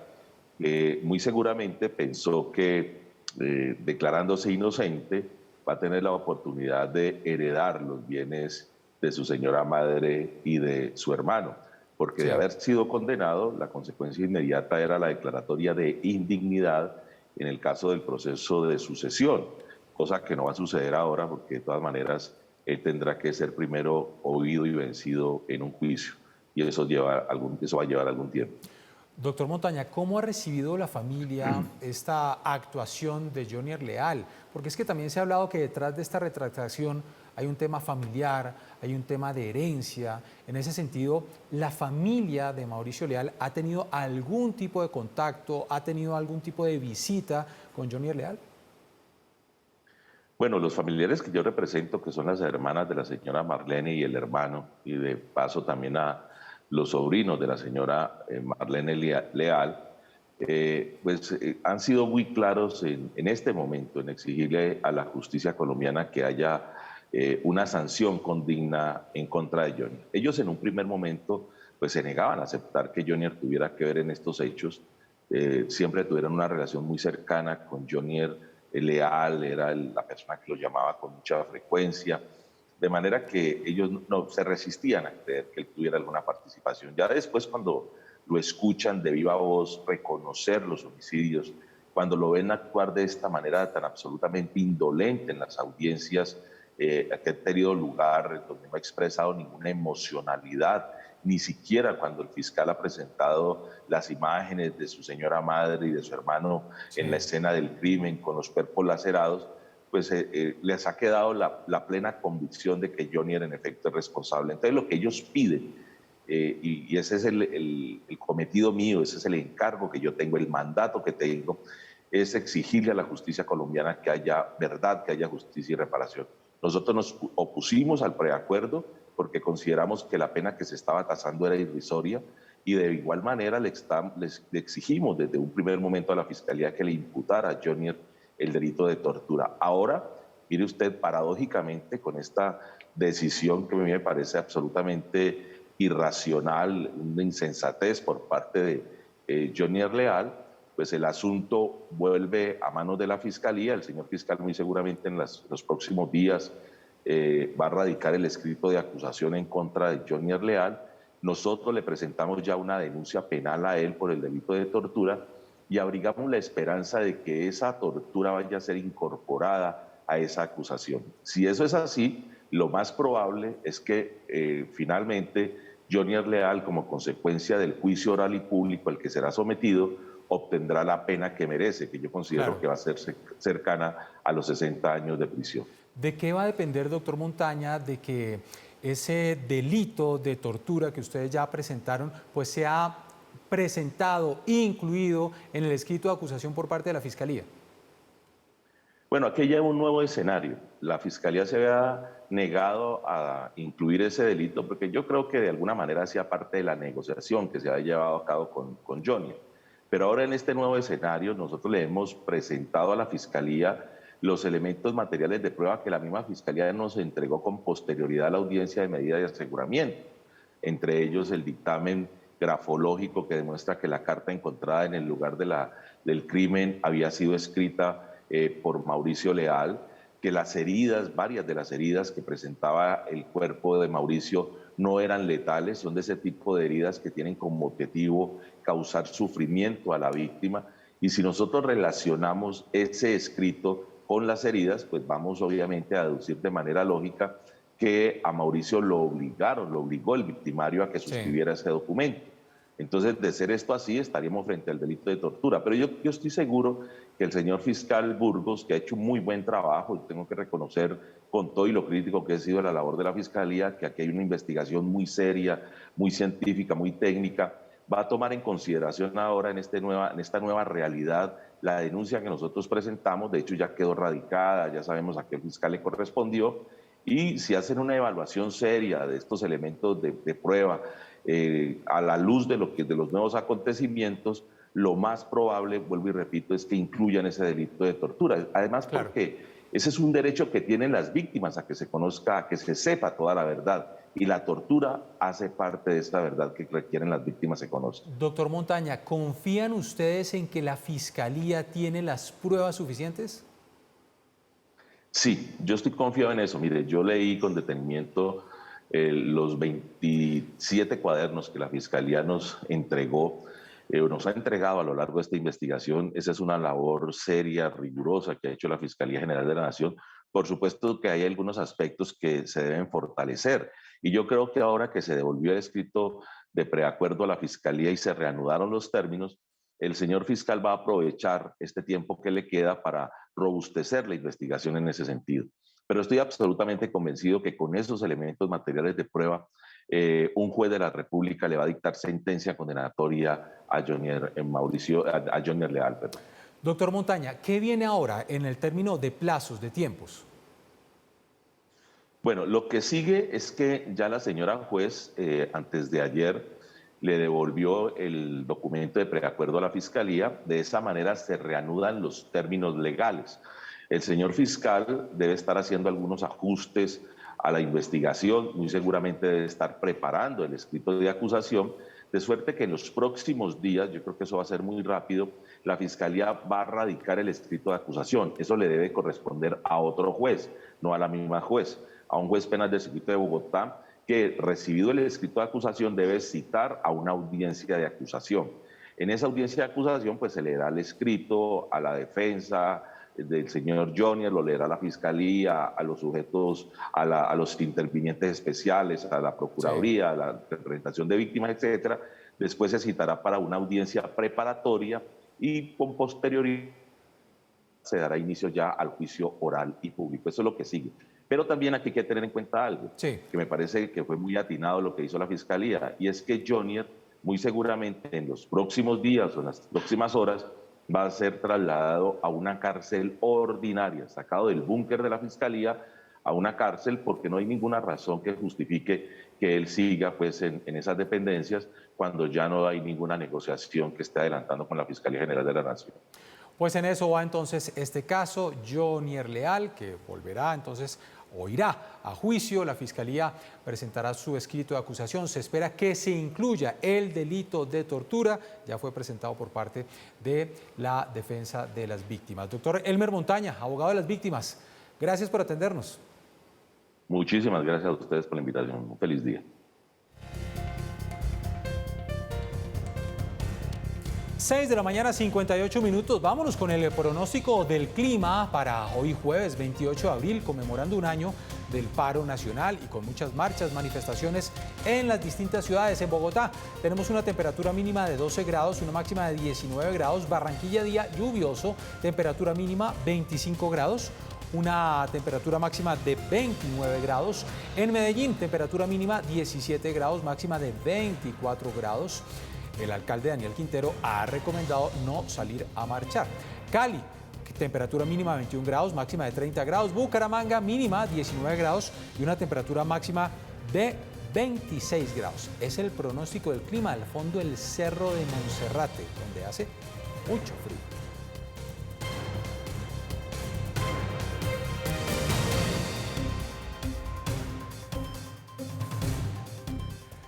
que muy seguramente pensó que declarándose inocente va a tener la oportunidad de heredar los bienes de su señora madre y de su hermano, porque de haber sido condenado, la consecuencia inmediata era la declaratoria de indignidad en el caso del proceso de sucesión, cosa que no va a suceder ahora porque de todas maneras él tendrá que ser primero oído y vencido en un juicio, y eso va a llevar algún tiempo. Doctor Montaña, ¿cómo ha recibido la familia esta actuación de Jonier Leal? Porque es que también se ha hablado que detrás de esta retractación hay un tema familiar, hay un tema de herencia. En ese sentido, ¿la familia de Mauricio Leal ha tenido algún tipo de contacto, ha tenido algún tipo de visita con Jonier Leal? Bueno, los familiares que yo represento, que son las hermanas de la señora Marlene y el hermano, y de paso también a los sobrinos de la señora Marlene Leal, han sido muy claros en este momento en exigirle a la justicia colombiana que haya una sanción condigna en contra de Jonier. Ellos en un primer momento pues se negaban a aceptar que Jonier tuviera que ver en estos hechos. Siempre tuvieron una relación muy cercana con Jonier Leal, era la persona que lo llamaba con mucha frecuencia, de manera que ellos no se resistían a creer que él tuviera alguna participación. Ya después, cuando lo escuchan de viva voz reconocer los homicidios, cuando lo ven actuar de esta manera tan absolutamente indolente en las audiencias que ha tenido lugar, donde no ha expresado ninguna emocionalidad, ni siquiera cuando el fiscal ha presentado las imágenes de su señora madre y de su hermano en la escena del crimen con los cuerpos lacerados, pues les ha quedado la plena convicción de que Jonier en efecto es responsable. Entonces lo que ellos piden, y ese es el cometido mío, ese es el encargo que yo tengo, el mandato que tengo, es exigirle a la justicia colombiana que haya verdad, que haya justicia y reparación. Nosotros nos opusimos al preacuerdo porque consideramos que la pena que se estaba tasando era irrisoria, y de igual manera le exigimos desde un primer momento a la Fiscalía que le imputara a Jonier el delito de tortura. Ahora, mire usted, paradójicamente, con esta decisión que a mí me parece absolutamente irracional, una insensatez por parte de Jonier Leal, pues el asunto vuelve a manos de la Fiscalía. El señor fiscal muy seguramente en los próximos días va a radicar el escrito de acusación en contra de Jonier Leal. Nosotros le presentamos ya una denuncia penal a él por el delito de tortura y abrigamos la esperanza de que esa tortura vaya a ser incorporada a esa acusación. Si eso es así, lo más probable es que finalmente Jonier Leal, como consecuencia del juicio oral y público al que será sometido, obtendrá la pena que merece, que yo considero que va a ser cercana a los 60 años de prisión. ¿De qué va a depender, doctor Montaña, de que ese delito de tortura que ustedes ya presentaron, pues sea presentado, incluido en el escrito de acusación por parte de la Fiscalía? Bueno, aquí ya hay un nuevo escenario. La Fiscalía se había negado a incluir ese delito porque yo creo que de alguna manera hacía parte de la negociación que se había llevado a cabo con Jonier. Pero ahora en este nuevo escenario nosotros le hemos presentado a la Fiscalía los elementos materiales de prueba que la misma Fiscalía nos entregó con posterioridad a la audiencia de medida de aseguramiento. Entre ellos el dictamen grafológico que demuestra que la carta encontrada en el lugar del crimen había sido escrita por Mauricio Leal, que las heridas, varias de las heridas que presentaba el cuerpo de Mauricio no eran letales, son de ese tipo de heridas que tienen como objetivo causar sufrimiento a la víctima. Y si nosotros relacionamos ese escrito con las heridas, pues vamos obviamente a deducir de manera lógica que a Mauricio lo obligó el victimario a que suscribiera ese documento. Entonces, de ser esto así, estaríamos frente al delito de tortura. Pero yo estoy seguro que el señor fiscal Burgos, que ha hecho un muy buen trabajo, y tengo que reconocer con todo y lo crítico que ha sido la labor de la Fiscalía, que aquí hay una investigación muy seria, muy científica, muy técnica, va a tomar en consideración ahora en esta nueva realidad la denuncia que nosotros presentamos. De hecho, ya quedó radicada, ya sabemos a qué fiscal le correspondió, y si hacen una evaluación seria de estos elementos de prueba, a la luz de los nuevos acontecimientos, lo más probable, vuelvo y repito, es que incluyan ese delito de tortura. Además, porque ese es un derecho que tienen las víctimas a que se conozca, a que se sepa toda la verdad. Y la tortura hace parte de esta verdad que requieren las víctimas se conozca. Doctor Montaña, ¿confían ustedes en que la Fiscalía tiene las pruebas suficientes? Sí, yo estoy confiado en eso. Mire, yo leí con detenimiento los 27 cuadernos que la Fiscalía nos entregó, nos ha entregado a lo largo de esta investigación. Esa es una labor seria, rigurosa que ha hecho la Fiscalía General de la Nación. Por supuesto que hay algunos aspectos que se deben fortalecer. Y yo creo que ahora que se devolvió el escrito de preacuerdo a la Fiscalía y se reanudaron los términos, el señor fiscal va a aprovechar este tiempo que le queda para robustecer la investigación en ese sentido. Pero estoy absolutamente convencido que con esos elementos materiales de prueba, un juez de la República le va a dictar sentencia condenatoria a Jonier Leal. Perdón. Doctor Montaña, ¿qué viene ahora en el término de plazos, de tiempos? Bueno, lo que sigue es que ya la señora juez, antes de ayer, le devolvió el documento de preacuerdo a la Fiscalía. De esa manera se reanudan los términos legales. El señor fiscal debe estar haciendo algunos ajustes a la investigación, muy seguramente debe estar preparando el escrito de acusación, de suerte que en los próximos días, yo creo que eso va a ser muy rápido, la Fiscalía va a radicar el escrito de acusación. Eso le debe corresponder a otro juez, no a la misma juez, a un juez penal del circuito de Bogotá, que recibido el escrito de acusación debe citar a una audiencia de acusación. En esa audiencia de acusación pues se le da el escrito a la defensa del señor Jonier, lo leerá la Fiscalía, a los sujetos, a los intervinientes especiales, a la Procuraduría, a la representación de víctimas, etcétera. Después se citará para una audiencia preparatoria y con posterioridad se dará inicio ya al juicio oral y público. Eso es lo que sigue. Pero también aquí hay que tener en cuenta algo, que me parece que fue muy atinado lo que hizo la Fiscalía, y es que Jonier muy seguramente en los próximos días o en las próximas horas va a ser trasladado a una cárcel ordinaria, sacado del búnker de la Fiscalía a una cárcel, porque no hay ninguna razón que justifique que él siga pues, en esas dependencias cuando ya no hay ninguna negociación que esté adelantando con la Fiscalía General de la Nación. Pues en eso va entonces este caso, Jonier Leal, que volverá entonces o irá a juicio. La Fiscalía presentará su escrito de acusación. Se espera que se incluya el delito de tortura. Ya fue presentado por parte de la defensa de las víctimas. Doctor Elmer Montaña, abogado de las víctimas, gracias por atendernos. Muchísimas gracias a ustedes por la invitación. Un feliz día. 6 de la mañana, 58 minutos. Vámonos con el pronóstico del clima para hoy jueves 28 de abril, conmemorando un año del paro nacional y con muchas marchas, manifestaciones en las distintas ciudades. En Bogotá tenemos una temperatura mínima de 12 grados, una máxima de 19 grados. Barranquilla, día lluvioso, temperatura mínima 25 grados. Una temperatura máxima de 29 grados. En Medellín, temperatura mínima 17 grados, máxima de 24 grados. El alcalde Daniel Quintero ha recomendado no salir a marchar. Cali, temperatura mínima 21 grados, máxima de 30 grados. Bucaramanga, mínima 19 grados y una temperatura máxima de 26 grados. Es el pronóstico del clima al fondo del Cerro de Monserrate, donde hace mucho frío.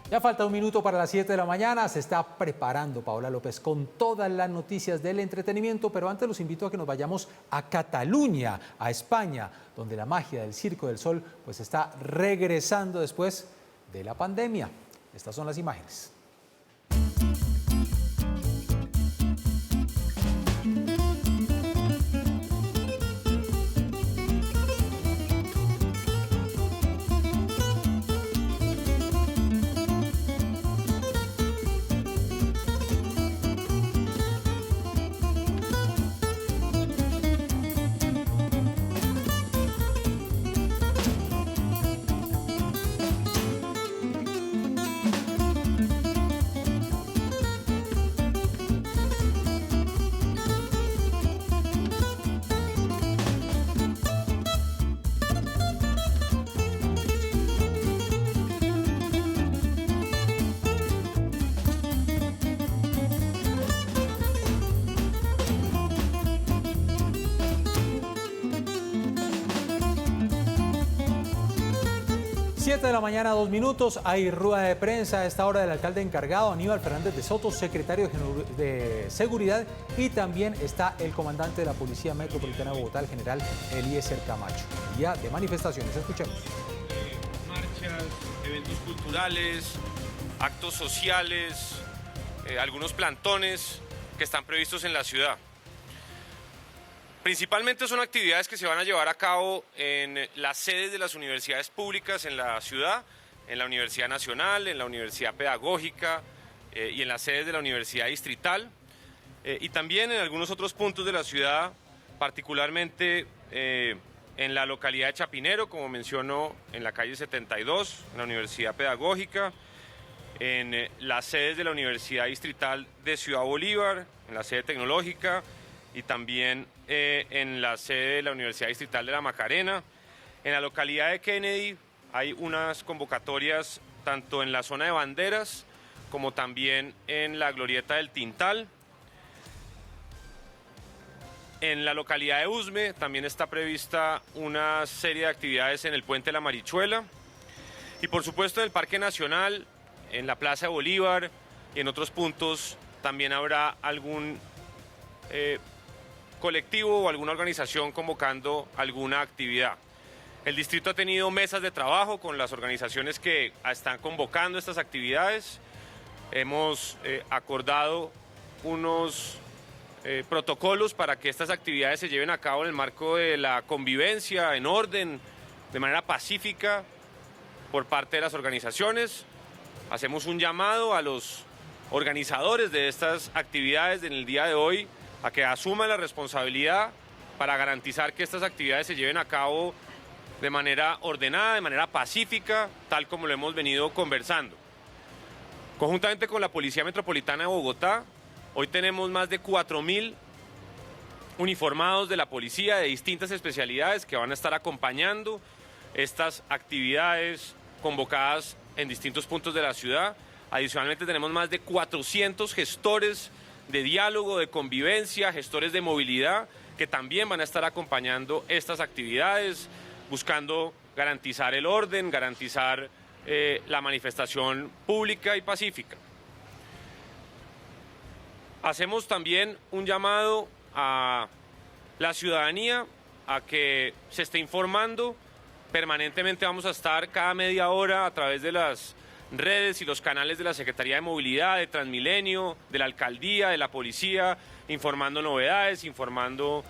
Ya falta un minuto para las 7 de la mañana. Se está preparando Paola López con todas las noticias del entretenimiento, pero antes los invito a que nos vayamos a Cataluña, a España, donde la magia del Circo del Sol pues está regresando después de la pandemia. Estas son las imágenes. De la mañana, 2 minutos. Hay rueda de prensa a esta hora del alcalde encargado, Aníbal Fernández de Soto, secretario de Seguridad, y también está el comandante de la Policía Metropolitana de Bogotá, el general Eliezer Camacho. Día de manifestaciones, escuchemos. Marchas, eventos culturales, actos sociales, algunos plantones que están previstos en la ciudad. Principalmente son actividades que se van a llevar a cabo en las sedes de las universidades públicas en la ciudad, en la Universidad Nacional, en la Universidad Pedagógica y en las sedes de la Universidad Distrital, y también en algunos otros puntos de la ciudad, particularmente en la localidad de Chapinero, como menciono, en la calle 72, en la Universidad Pedagógica, en las sedes de la Universidad Distrital de Ciudad Bolívar, en la sede tecnológica, y también en la sede de la Universidad Distrital de la Macarena. En la localidad de Kennedy hay unas convocatorias tanto en la zona de Banderas como también en la glorieta del Tintal. En la localidad de Usme también está prevista una serie de actividades en el Puente de la Marichuela. Y por supuesto en el Parque Nacional, en la Plaza de Bolívar y en otros puntos también habrá algún colectivo o alguna organización convocando alguna actividad. El distrito ha tenido mesas de trabajo con las organizaciones que están convocando estas actividades. Hemos acordado unos protocolos para que estas actividades se lleven a cabo en el marco de la convivencia, en orden, de manera pacífica por parte de las organizaciones. Hacemos un llamado a los organizadores de estas actividades en el día de hoy a que asuman la responsabilidad para garantizar que estas actividades se lleven a cabo de manera ordenada, de manera pacífica, tal como lo hemos venido conversando. Conjuntamente con la Policía Metropolitana de Bogotá, hoy tenemos más de 4.000 uniformados de la policía de distintas especialidades que van a estar acompañando estas actividades convocadas en distintos puntos de la ciudad. Adicionalmente tenemos más de 400 gestores de diálogo, de convivencia, gestores de movilidad, que también van a estar acompañando estas actividades, buscando garantizar el orden, garantizar la manifestación pública y pacífica. Hacemos también un llamado a la ciudadanía a que se esté informando. Permanentemente vamos a estar cada media hora a través de las redes y los canales de la Secretaría de Movilidad, de Transmilenio, de la Alcaldía, de la Policía, informando novedades, informando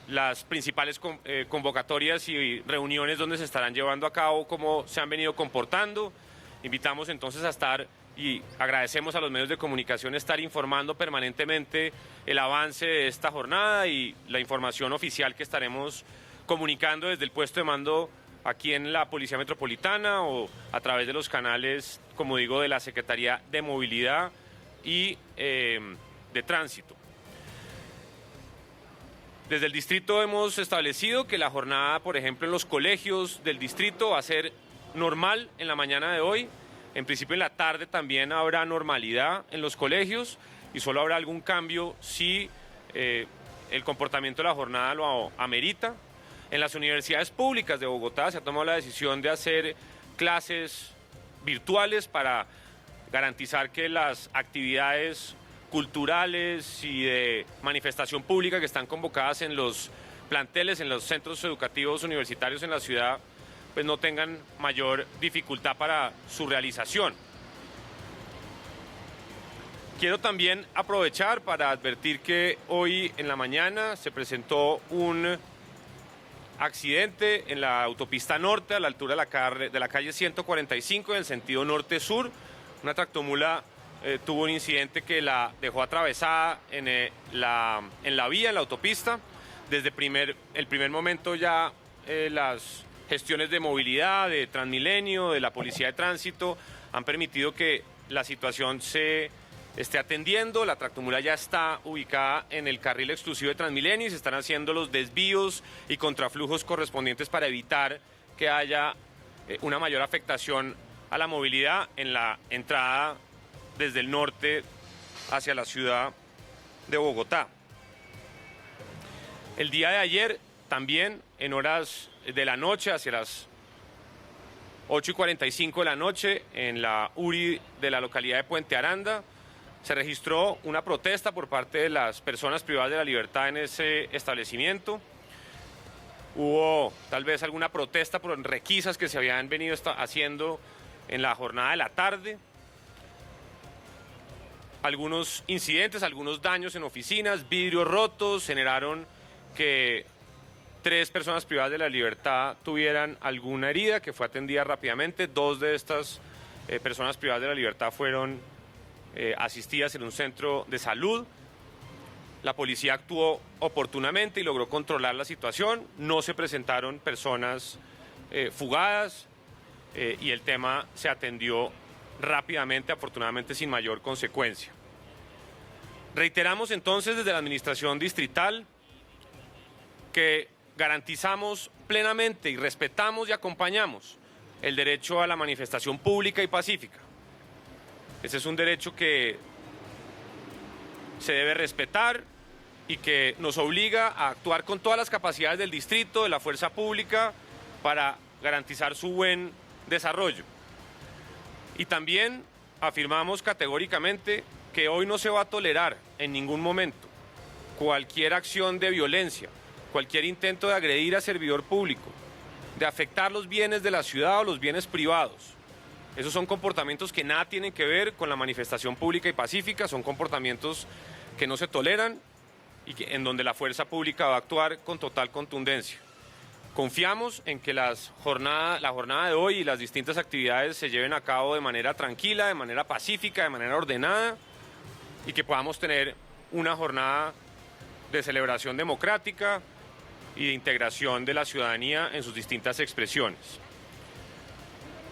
las principales convocatorias y reuniones donde se estarán llevando a cabo, cómo se han venido comportando. Invitamos entonces a estar y agradecemos a los medios de comunicación estar informando permanentemente el avance de esta jornada y la información oficial que estaremos comunicando desde el puesto de mando aquí en la Policía Metropolitana o a través de los canales, como digo, de la Secretaría de Movilidad y de Tránsito. Desde el distrito hemos establecido que la jornada, por ejemplo, en los colegios del distrito va a ser normal en la mañana de hoy. En principio en la tarde también habrá normalidad en los colegios y solo habrá algún cambio si el comportamiento de la jornada lo amerita. En las universidades públicas de Bogotá se ha tomado la decisión de hacer clases virtuales para garantizar que las actividades culturales y de manifestación pública que están convocadas en los planteles, en los centros educativos universitarios en la ciudad, pues no tengan mayor dificultad para su realización. Quiero también aprovechar para advertir que hoy en la mañana se presentó un accidente en la autopista norte a la altura de la calle 145 en el sentido norte-sur. Una tractomula tuvo un incidente que la dejó atravesada en la vía, en la autopista. Desde el primer momento ya las gestiones de movilidad, de Transmilenio, de la Policía de Tránsito han permitido que la situación se esté atendiendo. La tractomula ya está ubicada en el carril exclusivo de Transmilenio y se están haciendo los desvíos y contraflujos correspondientes para evitar que haya una mayor afectación a la movilidad en la entrada desde el norte hacia la ciudad de Bogotá. El día de ayer también en horas de la noche, hacia las 8:45 de la noche, en la URI de la localidad de Puente Aranda, se registró una protesta por parte de las personas privadas de la libertad en ese establecimiento. Hubo tal vez alguna protesta por requisas que se habían venido haciendo en la jornada de la tarde. Algunos incidentes, algunos daños en oficinas, vidrios rotos, generaron que 3 personas privadas de la libertad tuvieran alguna herida que fue atendida rápidamente. 2 de estas personas privadas de la libertad fueron asistidas en un centro de salud. La policía actuó oportunamente y logró controlar la situación. No se presentaron personas fugadas y el tema se atendió rápidamente, afortunadamente sin mayor consecuencia. Reiteramos entonces desde la administración distrital que garantizamos plenamente y respetamos y acompañamos el derecho a la manifestación pública y pacífica. Ese es un derecho que se debe respetar y que nos obliga a actuar con todas las capacidades del distrito, de la fuerza pública, para garantizar su buen desarrollo. Y también afirmamos categóricamente que hoy no se va a tolerar en ningún momento cualquier acción de violencia, cualquier intento de agredir a servidor público, de afectar los bienes de la ciudad o los bienes privados. Esos son comportamientos que nada tienen que ver con la manifestación pública y pacífica, son comportamientos que no se toleran y en donde la fuerza pública va a actuar con total contundencia. Confiamos en que la jornada de hoy y las distintas actividades se lleven a cabo de manera tranquila, de manera pacífica, de manera ordenada y que podamos tener una jornada de celebración democrática y de integración de la ciudadanía en sus distintas expresiones.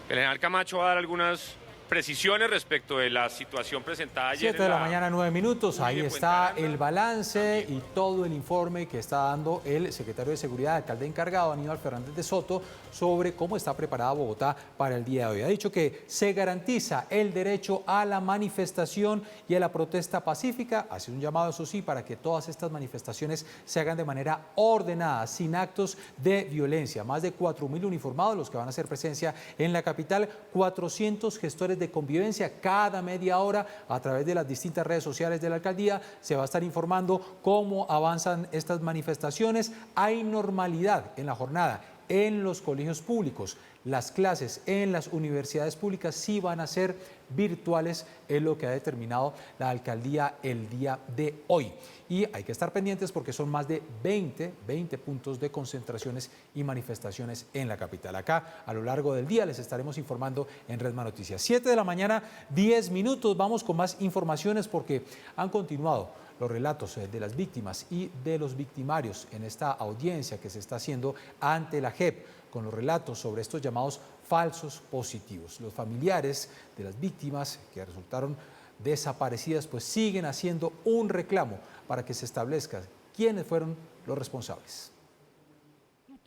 El general Camacho va a dar algunas precisiones respecto de la situación presentada ayer. 7 de la mañana, 9 minutos. Ahí está el balance y todo el informe que está dando el secretario de Seguridad, alcalde encargado, Aníbal Fernández de Soto, sobre cómo está preparada Bogotá para el día de hoy. Ha dicho que se garantiza el derecho a la manifestación y a la protesta pacífica. Hace un llamado, eso sí, para que todas estas manifestaciones se hagan de manera ordenada, sin actos de violencia. Más de 4.000 uniformados los que van a hacer presencia en la capital, 400 gestores de convivencia cada media hora a través de las distintas redes sociales de la alcaldía. Se va a estar informando cómo avanzan estas manifestaciones. Hay normalidad en la jornada en los colegios públicos. Las clases en las universidades públicas sí van a ser virtuales, es lo que ha determinado la alcaldía el día de hoy. Y hay que estar pendientes porque son más de 20 puntos de concentraciones y manifestaciones en la capital. Acá, a lo largo del día, les estaremos informando en Redma Noticias. 7 de la mañana, 10 minutos. Vamos con más informaciones porque han continuado los relatos de las víctimas y de los victimarios en esta audiencia que se está haciendo ante la JEP, con los relatos sobre estos llamados falsos positivos. Los familiares de las víctimas que resultaron desaparecidas pues siguen haciendo un reclamo para que se establezca quiénes fueron los responsables.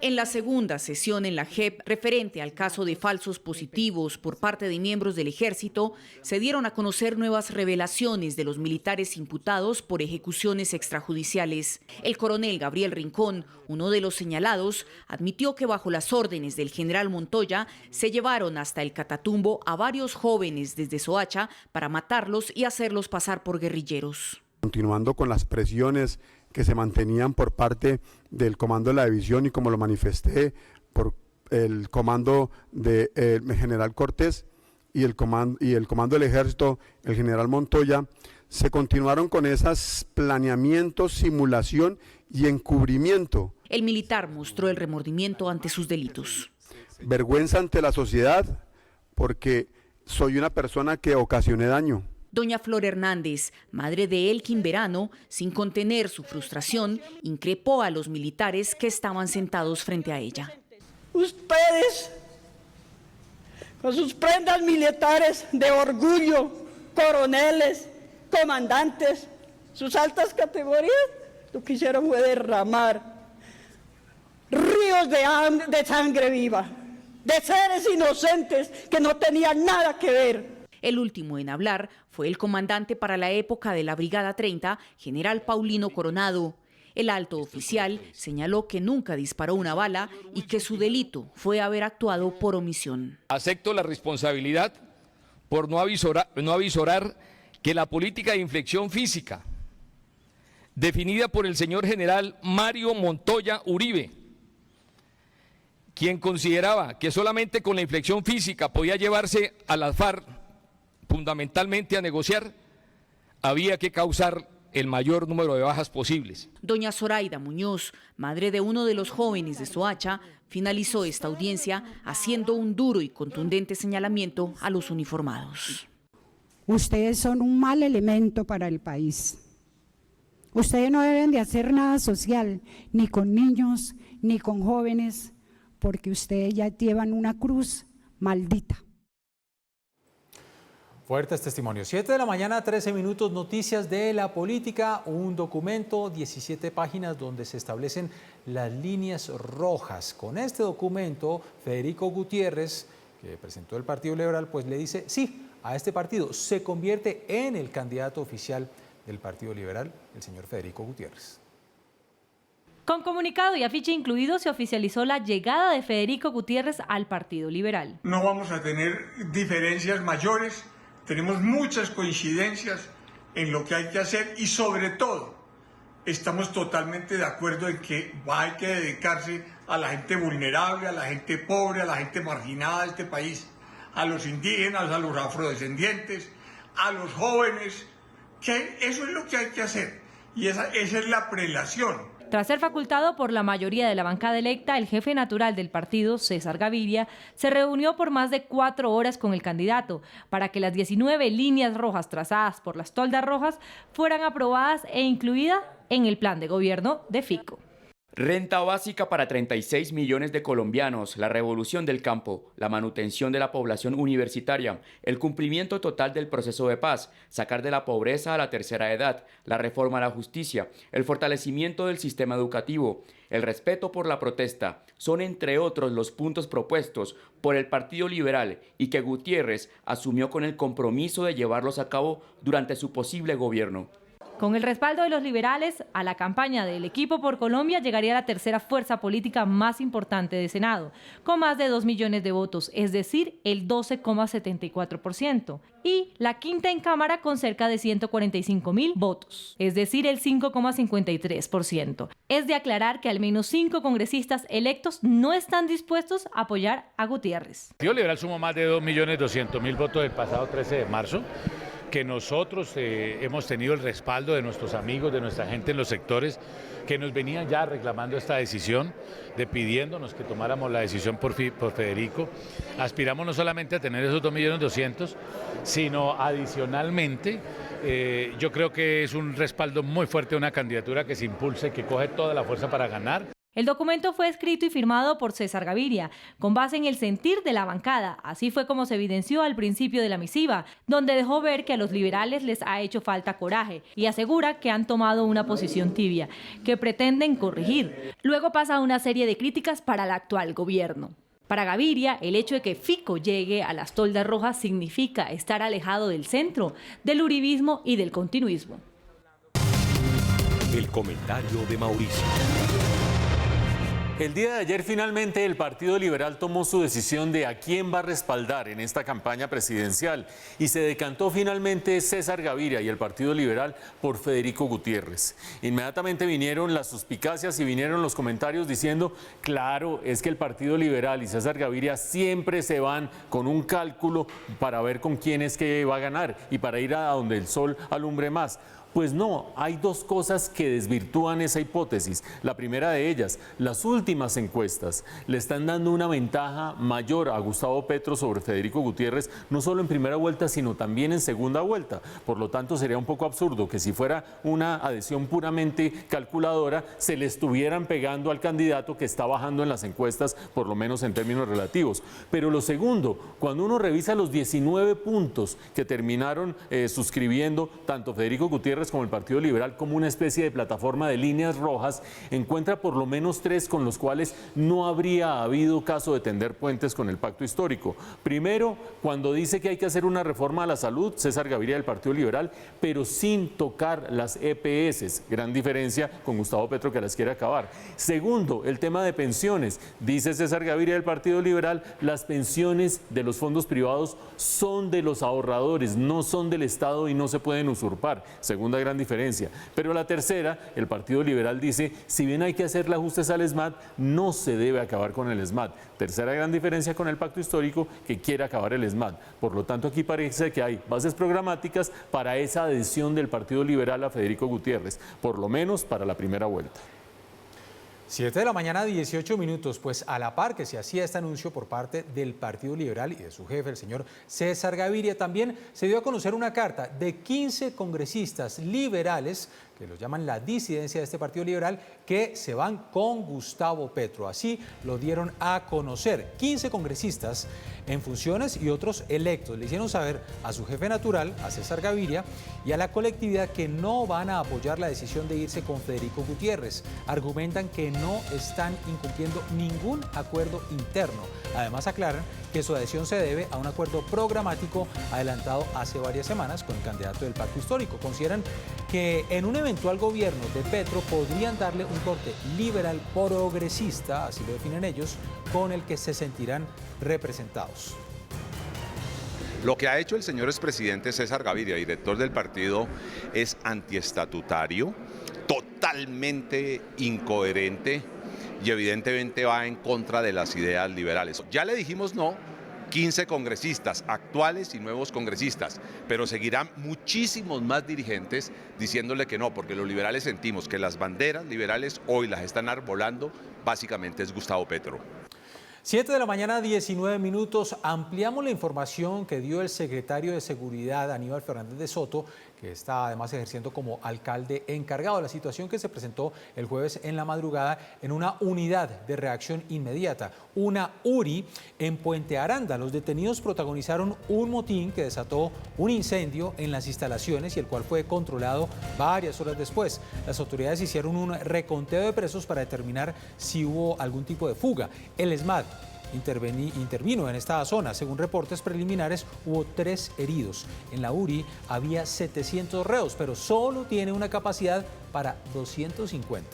En la segunda sesión en la JEP, referente al caso de falsos positivos por parte de miembros del Ejército, se dieron a conocer nuevas revelaciones de los militares imputados por ejecuciones extrajudiciales. El coronel Gabriel Rincón, uno de los señalados, admitió que bajo las órdenes del general Montoya se llevaron hasta el Catatumbo a varios jóvenes desde Soacha para matarlos y hacerlos pasar por guerrilleros. Continuando con las presiones que se mantenían por parte del comando de la división y como lo manifesté por el comando del general Cortés y el comando del ejército, el general Montoya, se continuaron con esos planeamientos, simulación y encubrimiento. El militar mostró el remordimiento ante sus delitos. Vergüenza ante la sociedad porque soy una persona que ocasioné daño. Doña Flor Hernández, madre de Elkin Verano, sin contener su frustración, increpó a los militares que estaban sentados frente a ella. Ustedes, con sus prendas militares de orgullo, coroneles, comandantes, sus altas categorías, lo que hicieron fue derramar ríos de sangre viva, de seres inocentes que no tenían nada que ver. El último en hablar fue el comandante para la época de la Brigada 30, general Paulino Coronado. El alto oficial señaló que nunca disparó una bala y que su delito fue haber actuado por omisión. Acepto la responsabilidad por no avisorar que la política de inflexión física, definida por el señor general Mario Montoya Uribe, quien consideraba que solamente con la inflexión física podía llevarse a las FARC fundamentalmente a negociar, había que causar el mayor número de bajas posibles. Doña Zoraida Muñoz, madre de uno de los jóvenes de Soacha, finalizó esta audiencia haciendo un duro y contundente señalamiento a los uniformados. Ustedes son un mal elemento para el país. Ustedes no deben de hacer nada social, ni con niños, ni con jóvenes, porque ustedes ya llevan una cruz maldita. Fuertes testimonios. 7 de la mañana, 13 minutos, noticias de la política, un documento, 17 páginas donde se establecen las líneas rojas. Con este documento, Federico Gutiérrez, que presentó el Partido Liberal, pues le dice sí a este partido. Se convierte en el candidato oficial del Partido Liberal, el señor Federico Gutiérrez. Con comunicado y afiche incluido se oficializó la llegada de Federico Gutiérrez al Partido Liberal. No vamos a tener diferencias mayores. Tenemos muchas coincidencias en lo que hay que hacer y sobre todo estamos totalmente de acuerdo en que hay que dedicarse a la gente vulnerable, a la gente pobre, a la gente marginada de este país, a los indígenas, a los afrodescendientes, a los jóvenes, que eso es lo que hay que hacer y esa es la prelación. Tras ser facultado por la mayoría de la bancada electa, el jefe natural del partido, César Gaviria, se reunió por más de 4 horas con el candidato para que las 19 líneas rojas trazadas por las toldas rojas fueran aprobadas e incluida en el plan de gobierno de Fico. Renta básica para 36 millones de colombianos, la revolución del campo, la manutención de la población universitaria, el cumplimiento total del proceso de paz, sacar de la pobreza a la tercera edad, la reforma a la justicia, el fortalecimiento del sistema educativo, el respeto por la protesta, son entre otros los puntos propuestos por el Partido Liberal y que Gutiérrez asumió con el compromiso de llevarlos a cabo durante su posible gobierno. Con el respaldo de los liberales, a la campaña del Equipo por Colombia llegaría la tercera fuerza política más importante de Senado, con más de 2 millones de votos, es decir, el 12,74%, y la quinta en Cámara con cerca de 145.000 votos, es decir, el 5,53%. Es de aclarar que al menos 5 congresistas electos no están dispuestos a apoyar a Gutiérrez. El Partido Liberal sumó más de 2.200.000 votos el pasado 13 de marzo. Que nosotros hemos tenido el respaldo de nuestros amigos, de nuestra gente en los sectores que nos venían ya reclamando esta decisión, pidiéndonos que tomáramos la decisión por Federico. Aspiramos no solamente a tener esos 2.200.000, sino adicionalmente, yo creo que es un respaldo muy fuerte a una candidatura que se impulse, que coge toda la fuerza para ganar. El documento fue escrito y firmado por César Gaviria, con base en el sentir de la bancada. Así fue como se evidenció al principio de la misiva, donde dejó ver que a los liberales les ha hecho falta coraje y asegura que han tomado una posición tibia, que pretenden corregir. Luego pasa a una serie de críticas para el actual gobierno. Para Gaviria, el hecho de que Fico llegue a las toldas rojas significa estar alejado del centro, del uribismo y del continuismo. El comentario de Mauricio. El día de ayer finalmente el Partido Liberal tomó su decisión de a quién va a respaldar en esta campaña presidencial y se decantó finalmente César Gaviria y el Partido Liberal por Federico Gutiérrez. Inmediatamente vinieron las suspicacias y vinieron los comentarios diciendo, claro, es que el Partido Liberal y César Gaviria siempre se van con un cálculo para ver con quién es que va a ganar y para ir a donde el sol alumbre más. Pues no, hay dos cosas que desvirtúan esa hipótesis. La primera de ellas, las últimas encuestas le están dando una ventaja mayor a Gustavo Petro sobre Federico Gutiérrez, no solo en primera vuelta, sino también en segunda vuelta. Por lo tanto, sería un poco absurdo que si fuera una adhesión puramente calculadora, se le estuvieran pegando al candidato que está bajando en las encuestas, por lo menos en términos relativos. Pero lo segundo, cuando uno revisa los 19 puntos que terminaron suscribiendo tanto Federico Gutiérrez como el Partido Liberal como una especie de plataforma de líneas rojas, encuentra por lo menos 3 con los cuales no habría habido caso de tender puentes con el pacto histórico. Primero, cuando dice que hay que hacer una reforma a la salud, César Gaviria del Partido Liberal, pero sin tocar las EPS, gran diferencia con Gustavo Petro que las quiere acabar. Segundo, el tema de pensiones, dice César Gaviria del Partido Liberal, las pensiones de los fondos privados son de los ahorradores, no son del Estado y no se pueden usurpar. Segunda gran diferencia. Pero la tercera, el Partido Liberal dice, si bien hay que hacerle ajustes al ESMAD, no se debe acabar con el ESMAD. Tercera gran diferencia con el pacto histórico, que quiere acabar el ESMAD. Por lo tanto, aquí parece que hay bases programáticas para esa adhesión del Partido Liberal a Federico Gutiérrez, por lo menos para la primera vuelta. 7 de la mañana, 18 minutos, pues a la par que se hacía este anuncio por parte del Partido Liberal y de su jefe, el señor César Gaviria, también se dio a conocer una carta de 15 congresistas liberales, que los llaman la disidencia de este Partido Liberal, que se van con Gustavo Petro. Así lo dieron a conocer. 15 congresistas en funciones y otros electos le hicieron saber a su jefe natural, a César Gaviria, y a la colectividad que no van a apoyar la decisión de irse con Federico Gutiérrez. Argumentan que no están incumpliendo ningún acuerdo interno. Además aclaran que su adhesión se debe a un acuerdo programático adelantado hace varias semanas con el candidato del pacto histórico. Consideran que en un eventual gobierno de Petro podrían darle un corte liberal progresista, así lo definen ellos, con el que se sentirán representados. Lo que ha hecho el señor expresidente César Gaviria, director del partido, es antiestatutario, totalmente incoherente y evidentemente va en contra de las ideas liberales. Ya le dijimos no, 15 congresistas, actuales y nuevos congresistas, pero seguirán muchísimos más dirigentes diciéndole que no, porque los liberales sentimos que las banderas liberales hoy las están arbolando, básicamente es Gustavo Petro. 7 de la mañana, 19 minutos. Ampliamos la información que dio el secretario de Seguridad, Aníbal Fernández de Soto, que está además ejerciendo como alcalde encargado. La situación que se presentó el jueves en la madrugada en una unidad de reacción inmediata, una URI, en Puente Aranda. Los detenidos protagonizaron un motín que desató un incendio en las instalaciones y el cual fue controlado varias horas después. Las autoridades hicieron un reconteo de presos para determinar si hubo algún tipo de fuga. El ESMAD intervino en esta zona. Según reportes preliminares, hubo 3 heridos. En la URI había 700 reos, pero solo tiene una capacidad para 250.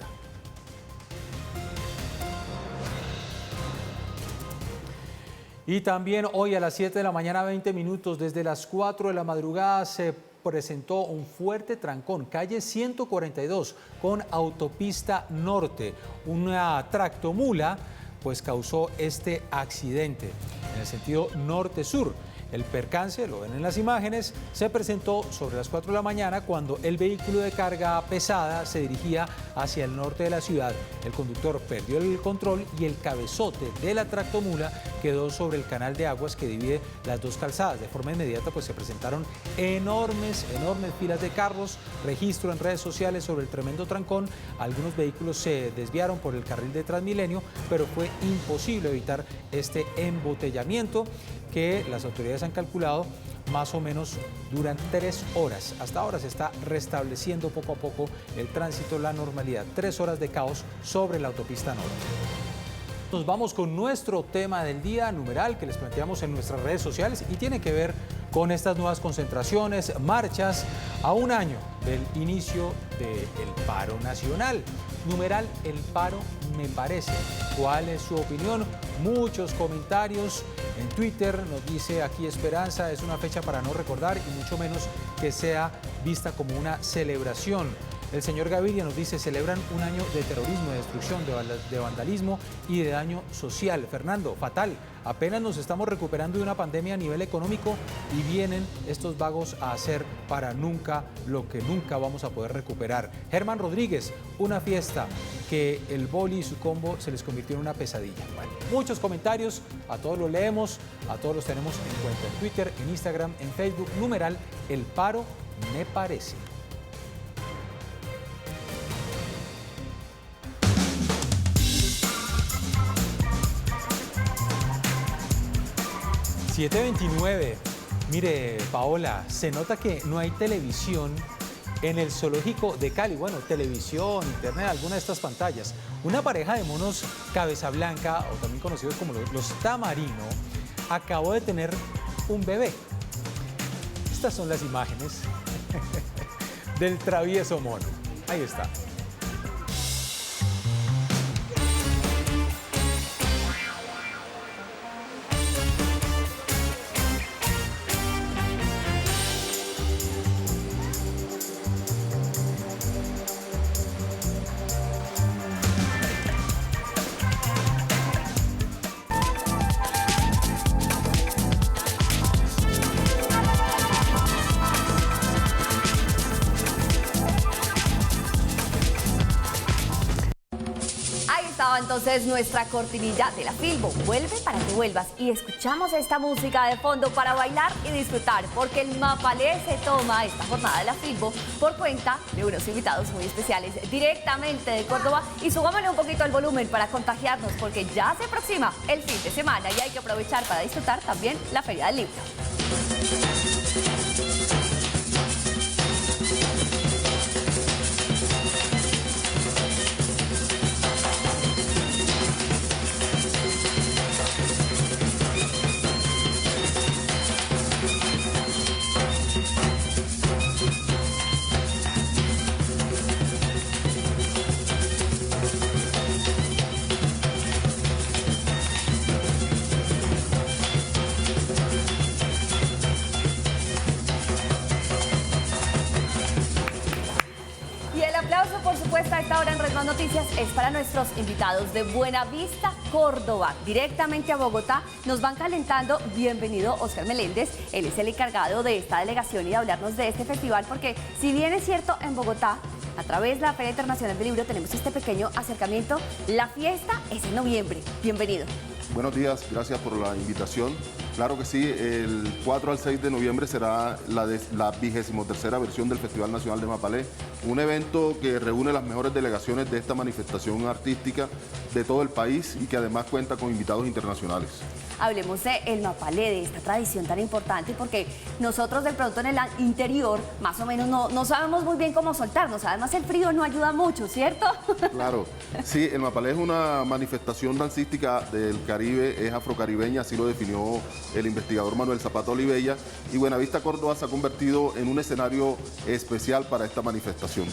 Y también hoy a las 7 de la mañana, 20 minutos, desde las 4 de la madrugada, se presentó un fuerte trancón, calle 142 con autopista norte. Una tractomula pues causó este accidente en el sentido norte-sur. El percance, lo ven en las imágenes, se presentó sobre las 4 de la mañana cuando el vehículo de carga pesada se dirigía hacia el norte de la ciudad. El conductor perdió el control y el cabezote de la tractomula quedó sobre el canal de aguas que divide las dos calzadas. De forma inmediata pues se presentaron enormes filas de carros, registro en redes sociales sobre el tremendo trancón. Algunos vehículos se desviaron por el carril de Transmilenio, pero fue imposible evitar este embotellamiento que las autoridades han calculado más o menos duran 3 horas. Hasta ahora se está restableciendo poco a poco el tránsito, la normalidad. 3 horas de caos sobre la autopista norte. Nos vamos con nuestro tema del día, numeral, que les planteamos en nuestras redes sociales y tiene que ver con estas nuevas concentraciones, marchas, a un año del inicio del paro nacional. Numeral, el paro me parece. ¿Cuál es su opinión? Muchos comentarios en Twitter. Nos dice aquí Esperanza, es una fecha para no recordar y mucho menos que sea vista como una celebración. El señor Gaviria nos dice, celebran un año de terrorismo, de destrucción, de vandalismo y de daño social. Fernando, fatal. Apenas nos estamos recuperando de una pandemia a nivel económico y vienen estos vagos a hacer para nunca lo que nunca vamos a poder recuperar. Germán Rodríguez, una fiesta que el boli y su combo se les convirtió en una pesadilla. Bueno, muchos comentarios, a todos los leemos, a todos los tenemos en cuenta en Twitter, en Instagram, en Facebook. Numeral, el paro me parece. 7:29. Mire, Paola, se nota que no hay televisión en el zoológico de Cali. Bueno, televisión, internet, alguna de estas pantallas. Una pareja de monos cabeza blanca, o también conocidos como los tamarino, acabó de tener un bebé. Estas son las imágenes del travieso mono. Ahí está. Entonces nuestra cortinilla de la Filbo vuelve para que vuelvas y escuchamos esta música de fondo para bailar y disfrutar, porque el Mapalé se toma esta jornada de la Filbo por cuenta de unos invitados muy especiales directamente de Córdoba, y subámosle un poquito el volumen para contagiarnos, porque ya se aproxima el fin de semana y hay que aprovechar para disfrutar también la Feria del Libro. A esta hora en Red Más Noticias es para nuestros invitados de Buenavista, Córdoba, directamente a Bogotá. Nos van calentando. Bienvenido Oscar Meléndez, él es el encargado de esta delegación y de hablarnos de este festival, porque si bien es cierto en Bogotá, a través de la Feria Internacional del Libro tenemos este pequeño acercamiento, la fiesta es en noviembre. Bienvenido. Buenos días, gracias por la invitación. Claro que sí, el 4 al 6 de noviembre será la 23ª versión del Festival Nacional de Mapalé, un evento que reúne las mejores delegaciones de esta manifestación artística de todo el país y que además cuenta con invitados internacionales. Hablemos del Mapalé, de esta tradición tan importante, porque nosotros de pronto en el interior más o menos no sabemos muy bien cómo soltarnos. Además el frío no ayuda mucho, ¿cierto? Claro, sí, el Mapalé es una manifestación dancística del Caribe, es afrocaribeña, así lo definió el investigador Manuel Zapata Olivella, y Buenavista Córdoba se ha convertido en un escenario especial para esta manifestación.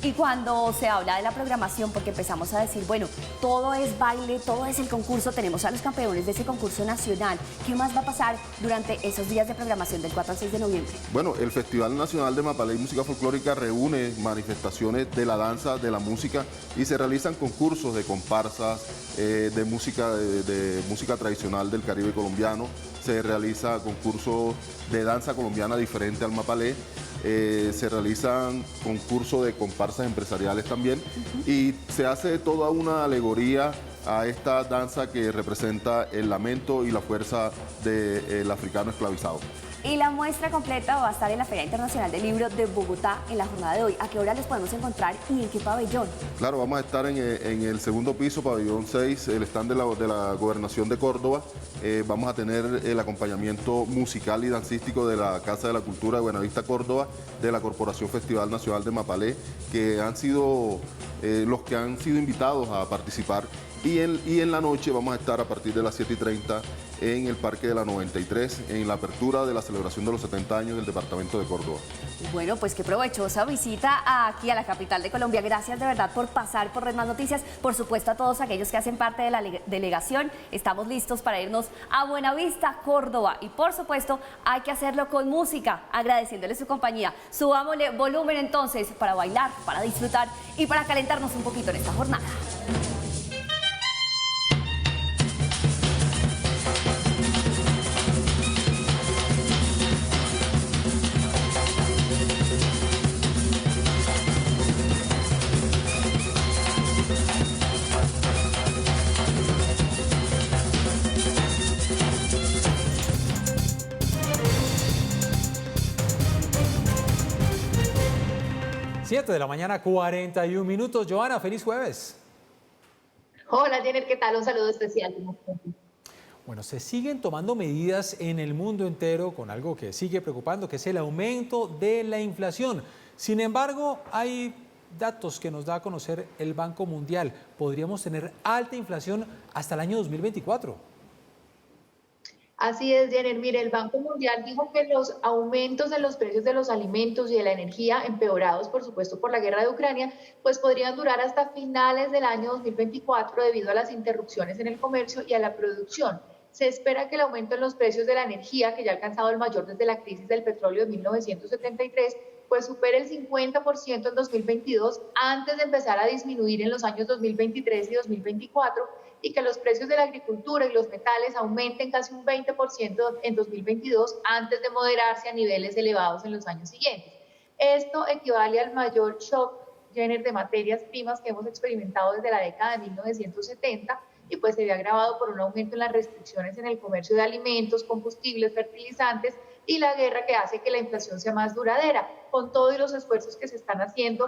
Y cuando se habla de la programación, porque empezamos a decir, bueno, todo es baile, todo es el concurso, tenemos a los campeones de ese concurso nacional, ¿qué más va a pasar durante esos días de programación del 4 al 6 de noviembre? Bueno, el Festival Nacional de Mapalé y Música Folclórica reúne manifestaciones de la danza, de la música, y se realizan concursos de comparsas, de música tradicional del Caribe colombiano, se realiza concursos de danza colombiana diferente al Mapalé, se realizan concursos de comparsas empresariales también, y se hace toda una alegoría a esta danza que representa el lamento y la fuerza del africano esclavizado. Y la muestra completa va a estar en la Feria Internacional del Libro de Bogotá en la jornada de hoy. ¿A qué hora los podemos encontrar y en qué pabellón? Claro, vamos a estar en el segundo piso, pabellón 6, el stand de la Gobernación de Córdoba. Vamos a tener el acompañamiento musical y dancístico de la Casa de la Cultura de Buenavista Córdoba, de la Corporación Festival Nacional de Mapalé, que han sido los que han sido invitados a participar. Y en la noche vamos a estar a partir de las 7:30 en el Parque de la 93, en la apertura de la celebración de los 70 años del Departamento de Córdoba. Bueno, pues qué provechosa visita aquí a la capital de Colombia. Gracias de verdad por pasar por Red Más Noticias. Por supuesto a todos aquellos que hacen parte de la delegación. Estamos listos para irnos a Buenavista, Córdoba. Y por supuesto hay que hacerlo con música, agradeciéndole su compañía. Subámosle volumen entonces para bailar, para disfrutar y para calentarnos un poquito en esta jornada. Siete de la mañana, 41 minutos. Joana, feliz jueves. Hola Jenner, ¿qué tal? Un saludo especial. Bueno, se siguen tomando medidas en el mundo entero con algo que sigue preocupando, que es el aumento de la inflación. Sin embargo, hay datos que nos da a conocer el Banco Mundial. Podríamos tener alta inflación hasta el año 2024. Así es, Jenner. Mire, el Banco Mundial dijo que los aumentos de los precios de los alimentos y de la energía, empeorados por supuesto por la guerra de Ucrania, pues podrían durar hasta finales del año 2024 debido a las interrupciones en el comercio y a la producción. Se espera que el aumento en los precios de la energía, que ya ha alcanzado el mayor desde la crisis del petróleo de 1973, pues supere el 50% en 2022 antes de empezar a disminuir en los años 2023 y 2024, y que los precios de la agricultura y los metales aumenten casi un 20% en 2022 antes de moderarse a niveles elevados en los años siguientes. Esto equivale al mayor shock, Jenner, de materias primas que hemos experimentado desde la década de 1970, y pues se ve agravado por un aumento en las restricciones en el comercio de alimentos, combustibles, fertilizantes y la guerra, que hace que la inflación sea más duradera, con todos los esfuerzos que se están haciendo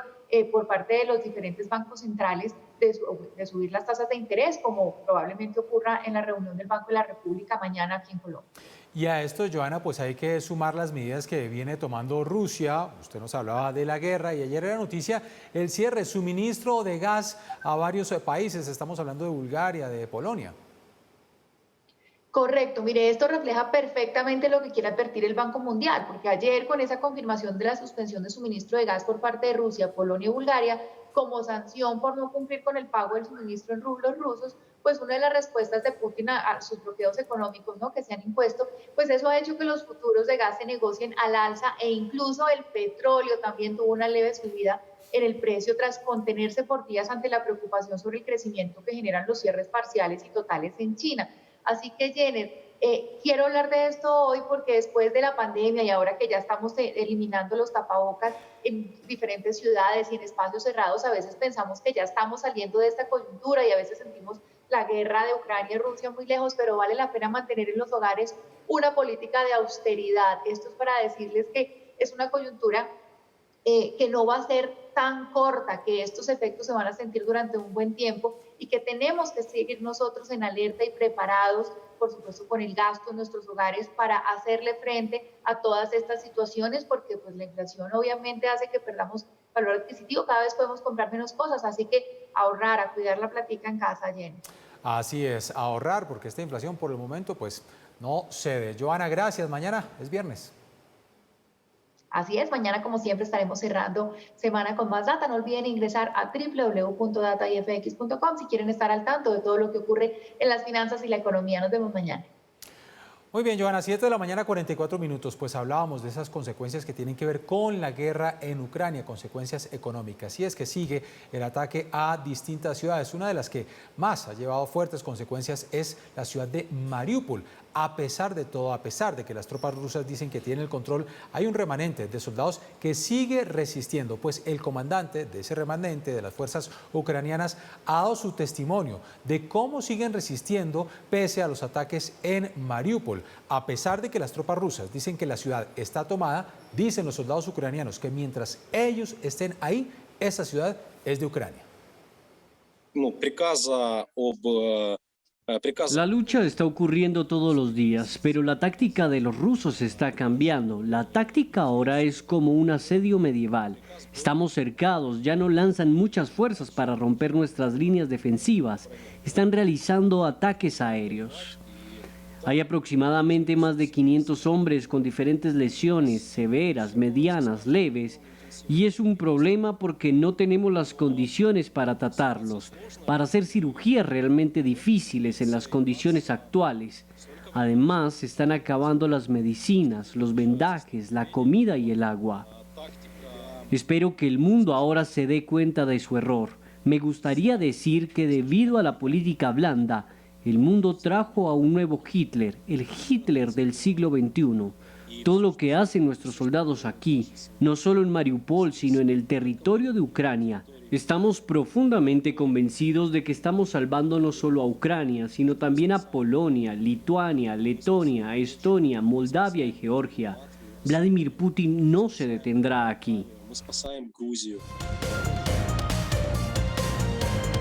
por parte de los diferentes bancos centrales de subir las tasas de interés, como probablemente ocurra en la reunión del Banco de la República mañana aquí en Colombia. Y a esto, Joana, pues hay que sumar las medidas que viene tomando Rusia. Usted nos hablaba de la guerra y ayer era noticia el cierre, suministro de gas a varios países. Estamos hablando de Bulgaria, de Polonia. Correcto, mire, esto refleja perfectamente lo que quiere advertir el Banco Mundial, porque ayer, con esa confirmación de la suspensión de suministro de gas por parte de Rusia, Polonia y Bulgaria, como sanción por no cumplir con el pago del suministro en rublos rusos, pues una de las respuestas de Putin a sus bloqueos económicos, ¿no?, que se han impuesto, pues eso ha hecho que los futuros de gas se negocien al alza, e incluso el petróleo también tuvo una leve subida en el precio tras contenerse por días ante la preocupación sobre el crecimiento que generan los cierres parciales y totales en China. Así que, Jenner, quiero hablar de esto hoy porque después de la pandemia y ahora que ya estamos eliminando los tapabocas en diferentes ciudades y en espacios cerrados, a veces pensamos que ya estamos saliendo de esta coyuntura y a veces sentimos la guerra de Ucrania y Rusia muy lejos, pero vale la pena mantener en los hogares una política de austeridad. Esto es para decirles que es una coyuntura que no va a ser tan corta, que estos efectos se van a sentir durante un buen tiempo y que tenemos que seguir nosotros en alerta y preparados, por supuesto con el gasto en nuestros hogares para hacerle frente a todas estas situaciones, porque pues la inflación obviamente hace que perdamos valor adquisitivo, cada vez podemos comprar menos cosas, así que ahorrar, a cuidar la platica en casa, Jenny. Así es, ahorrar, porque esta inflación por el momento pues no cede. Joana, gracias, mañana es viernes. Así es, mañana como siempre estaremos cerrando semana con más data. No olviden ingresar a www.dataifx.com si quieren estar al tanto de todo lo que ocurre en las finanzas y la economía. Nos vemos mañana. Muy bien, Joana, 7 de la mañana, 44 minutos, pues hablábamos de esas consecuencias que tienen que ver con la guerra en Ucrania, consecuencias económicas. Y es que sigue el ataque a distintas ciudades. Una de las que más ha llevado fuertes consecuencias es la ciudad de Mariupol. A pesar de todo, a pesar de que las tropas rusas dicen que tienen el control, hay un remanente de soldados que sigue resistiendo, pues el comandante de ese remanente de las fuerzas ucranianas ha dado su testimonio de cómo siguen resistiendo pese a los ataques en Mariupol. A pesar de que las tropas rusas dicen que la ciudad está tomada, dicen los soldados ucranianos que mientras ellos estén ahí, esa ciudad es de Ucrania. La lucha está ocurriendo todos los días, pero la táctica de los rusos está cambiando. La táctica ahora es como un asedio medieval. Estamos cercados, ya no lanzan muchas fuerzas para romper nuestras líneas defensivas. Están realizando ataques aéreos. Hay aproximadamente más de 500 hombres con diferentes lesiones, severas, medianas, leves, y es un problema porque no tenemos las condiciones para tratarlos, para hacer cirugías realmente difíciles en las condiciones actuales. Además, se están acabando las medicinas, los vendajes, la comida y el agua. Espero que el mundo ahora se dé cuenta de su error. Me gustaría decir que debido a la política blanda, el mundo trajo a un nuevo Hitler, el Hitler del siglo XXI. Todo lo que hacen nuestros soldados aquí, no solo en Mariupol, sino en el territorio de Ucrania. Estamos profundamente convencidos de que estamos salvando no solo a Ucrania, sino también a Polonia, Lituania, Letonia, Estonia, Moldavia y Georgia. Vladimir Putin no se detendrá aquí.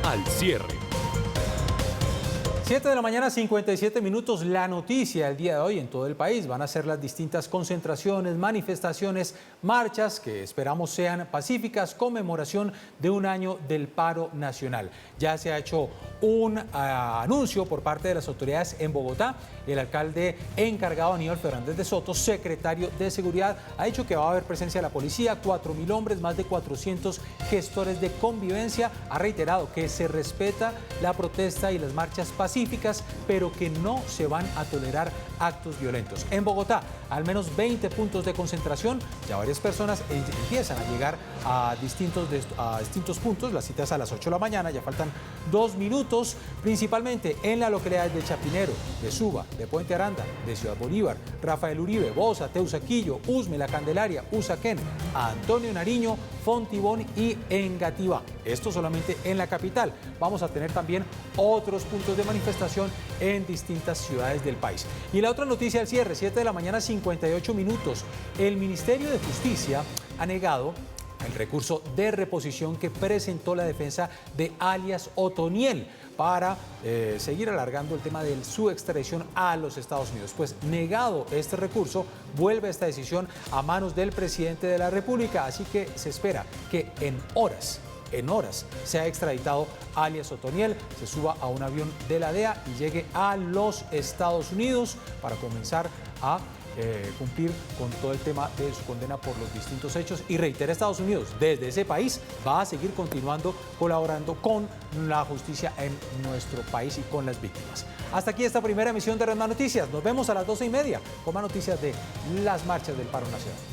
Al cierre. 7 de la mañana, 57 minutos. La noticia del día de hoy en todo el país van a ser las distintas concentraciones, manifestaciones, marchas que esperamos sean pacíficas, conmemoración de un año del paro nacional. Ya se ha hecho un anuncio por parte de las autoridades en Bogotá. El alcalde encargado, Aníbal Fernández de Soto, secretario de Seguridad, ha dicho que va a haber presencia de la policía, 4.000 hombres, más de 400 gestores de convivencia. Ha reiterado que se respeta la protesta y las marchas pacíficas, pero que no se van a tolerar actos violentos. En Bogotá, al menos 20 puntos de concentración. Ya varias personas empiezan a llegar a distintos puntos. La cita es a las 8 de la mañana, ya faltan 2 minutos, principalmente en las localidades de Chapinero, de Suba, de Puente Aranda, de Ciudad Bolívar, Rafael Uribe, Bosa, Teusaquillo, Usme, La Candelaria, Usaquén, Antonio Nariño, Fontibón y Engativá. Esto solamente en la capital. Vamos a tener también otros puntos de manifestación en distintas ciudades del país. Y la otra noticia al cierre, 7 de la mañana, 58 minutos. El Ministerio de Justicia ha negado el recurso de reposición que presentó la defensa de alias Otoniel para seguir alargando el tema de su extradición a los Estados Unidos. Pues negado este recurso, vuelve esta decisión a manos del presidente de la República, así que se espera que en horas sea extraditado alias Otoniel, se suba a un avión de la DEA y llegue a los Estados Unidos para comenzar a cumplir con todo el tema de su condena por los distintos hechos. Y reitera, Estados Unidos desde ese país va a seguir continuando colaborando con la justicia en nuestro país y con las víctimas. Hasta aquí esta primera emisión de Red Más Noticias. Nos vemos a las 12:30 con más noticias de las marchas del paro nacional.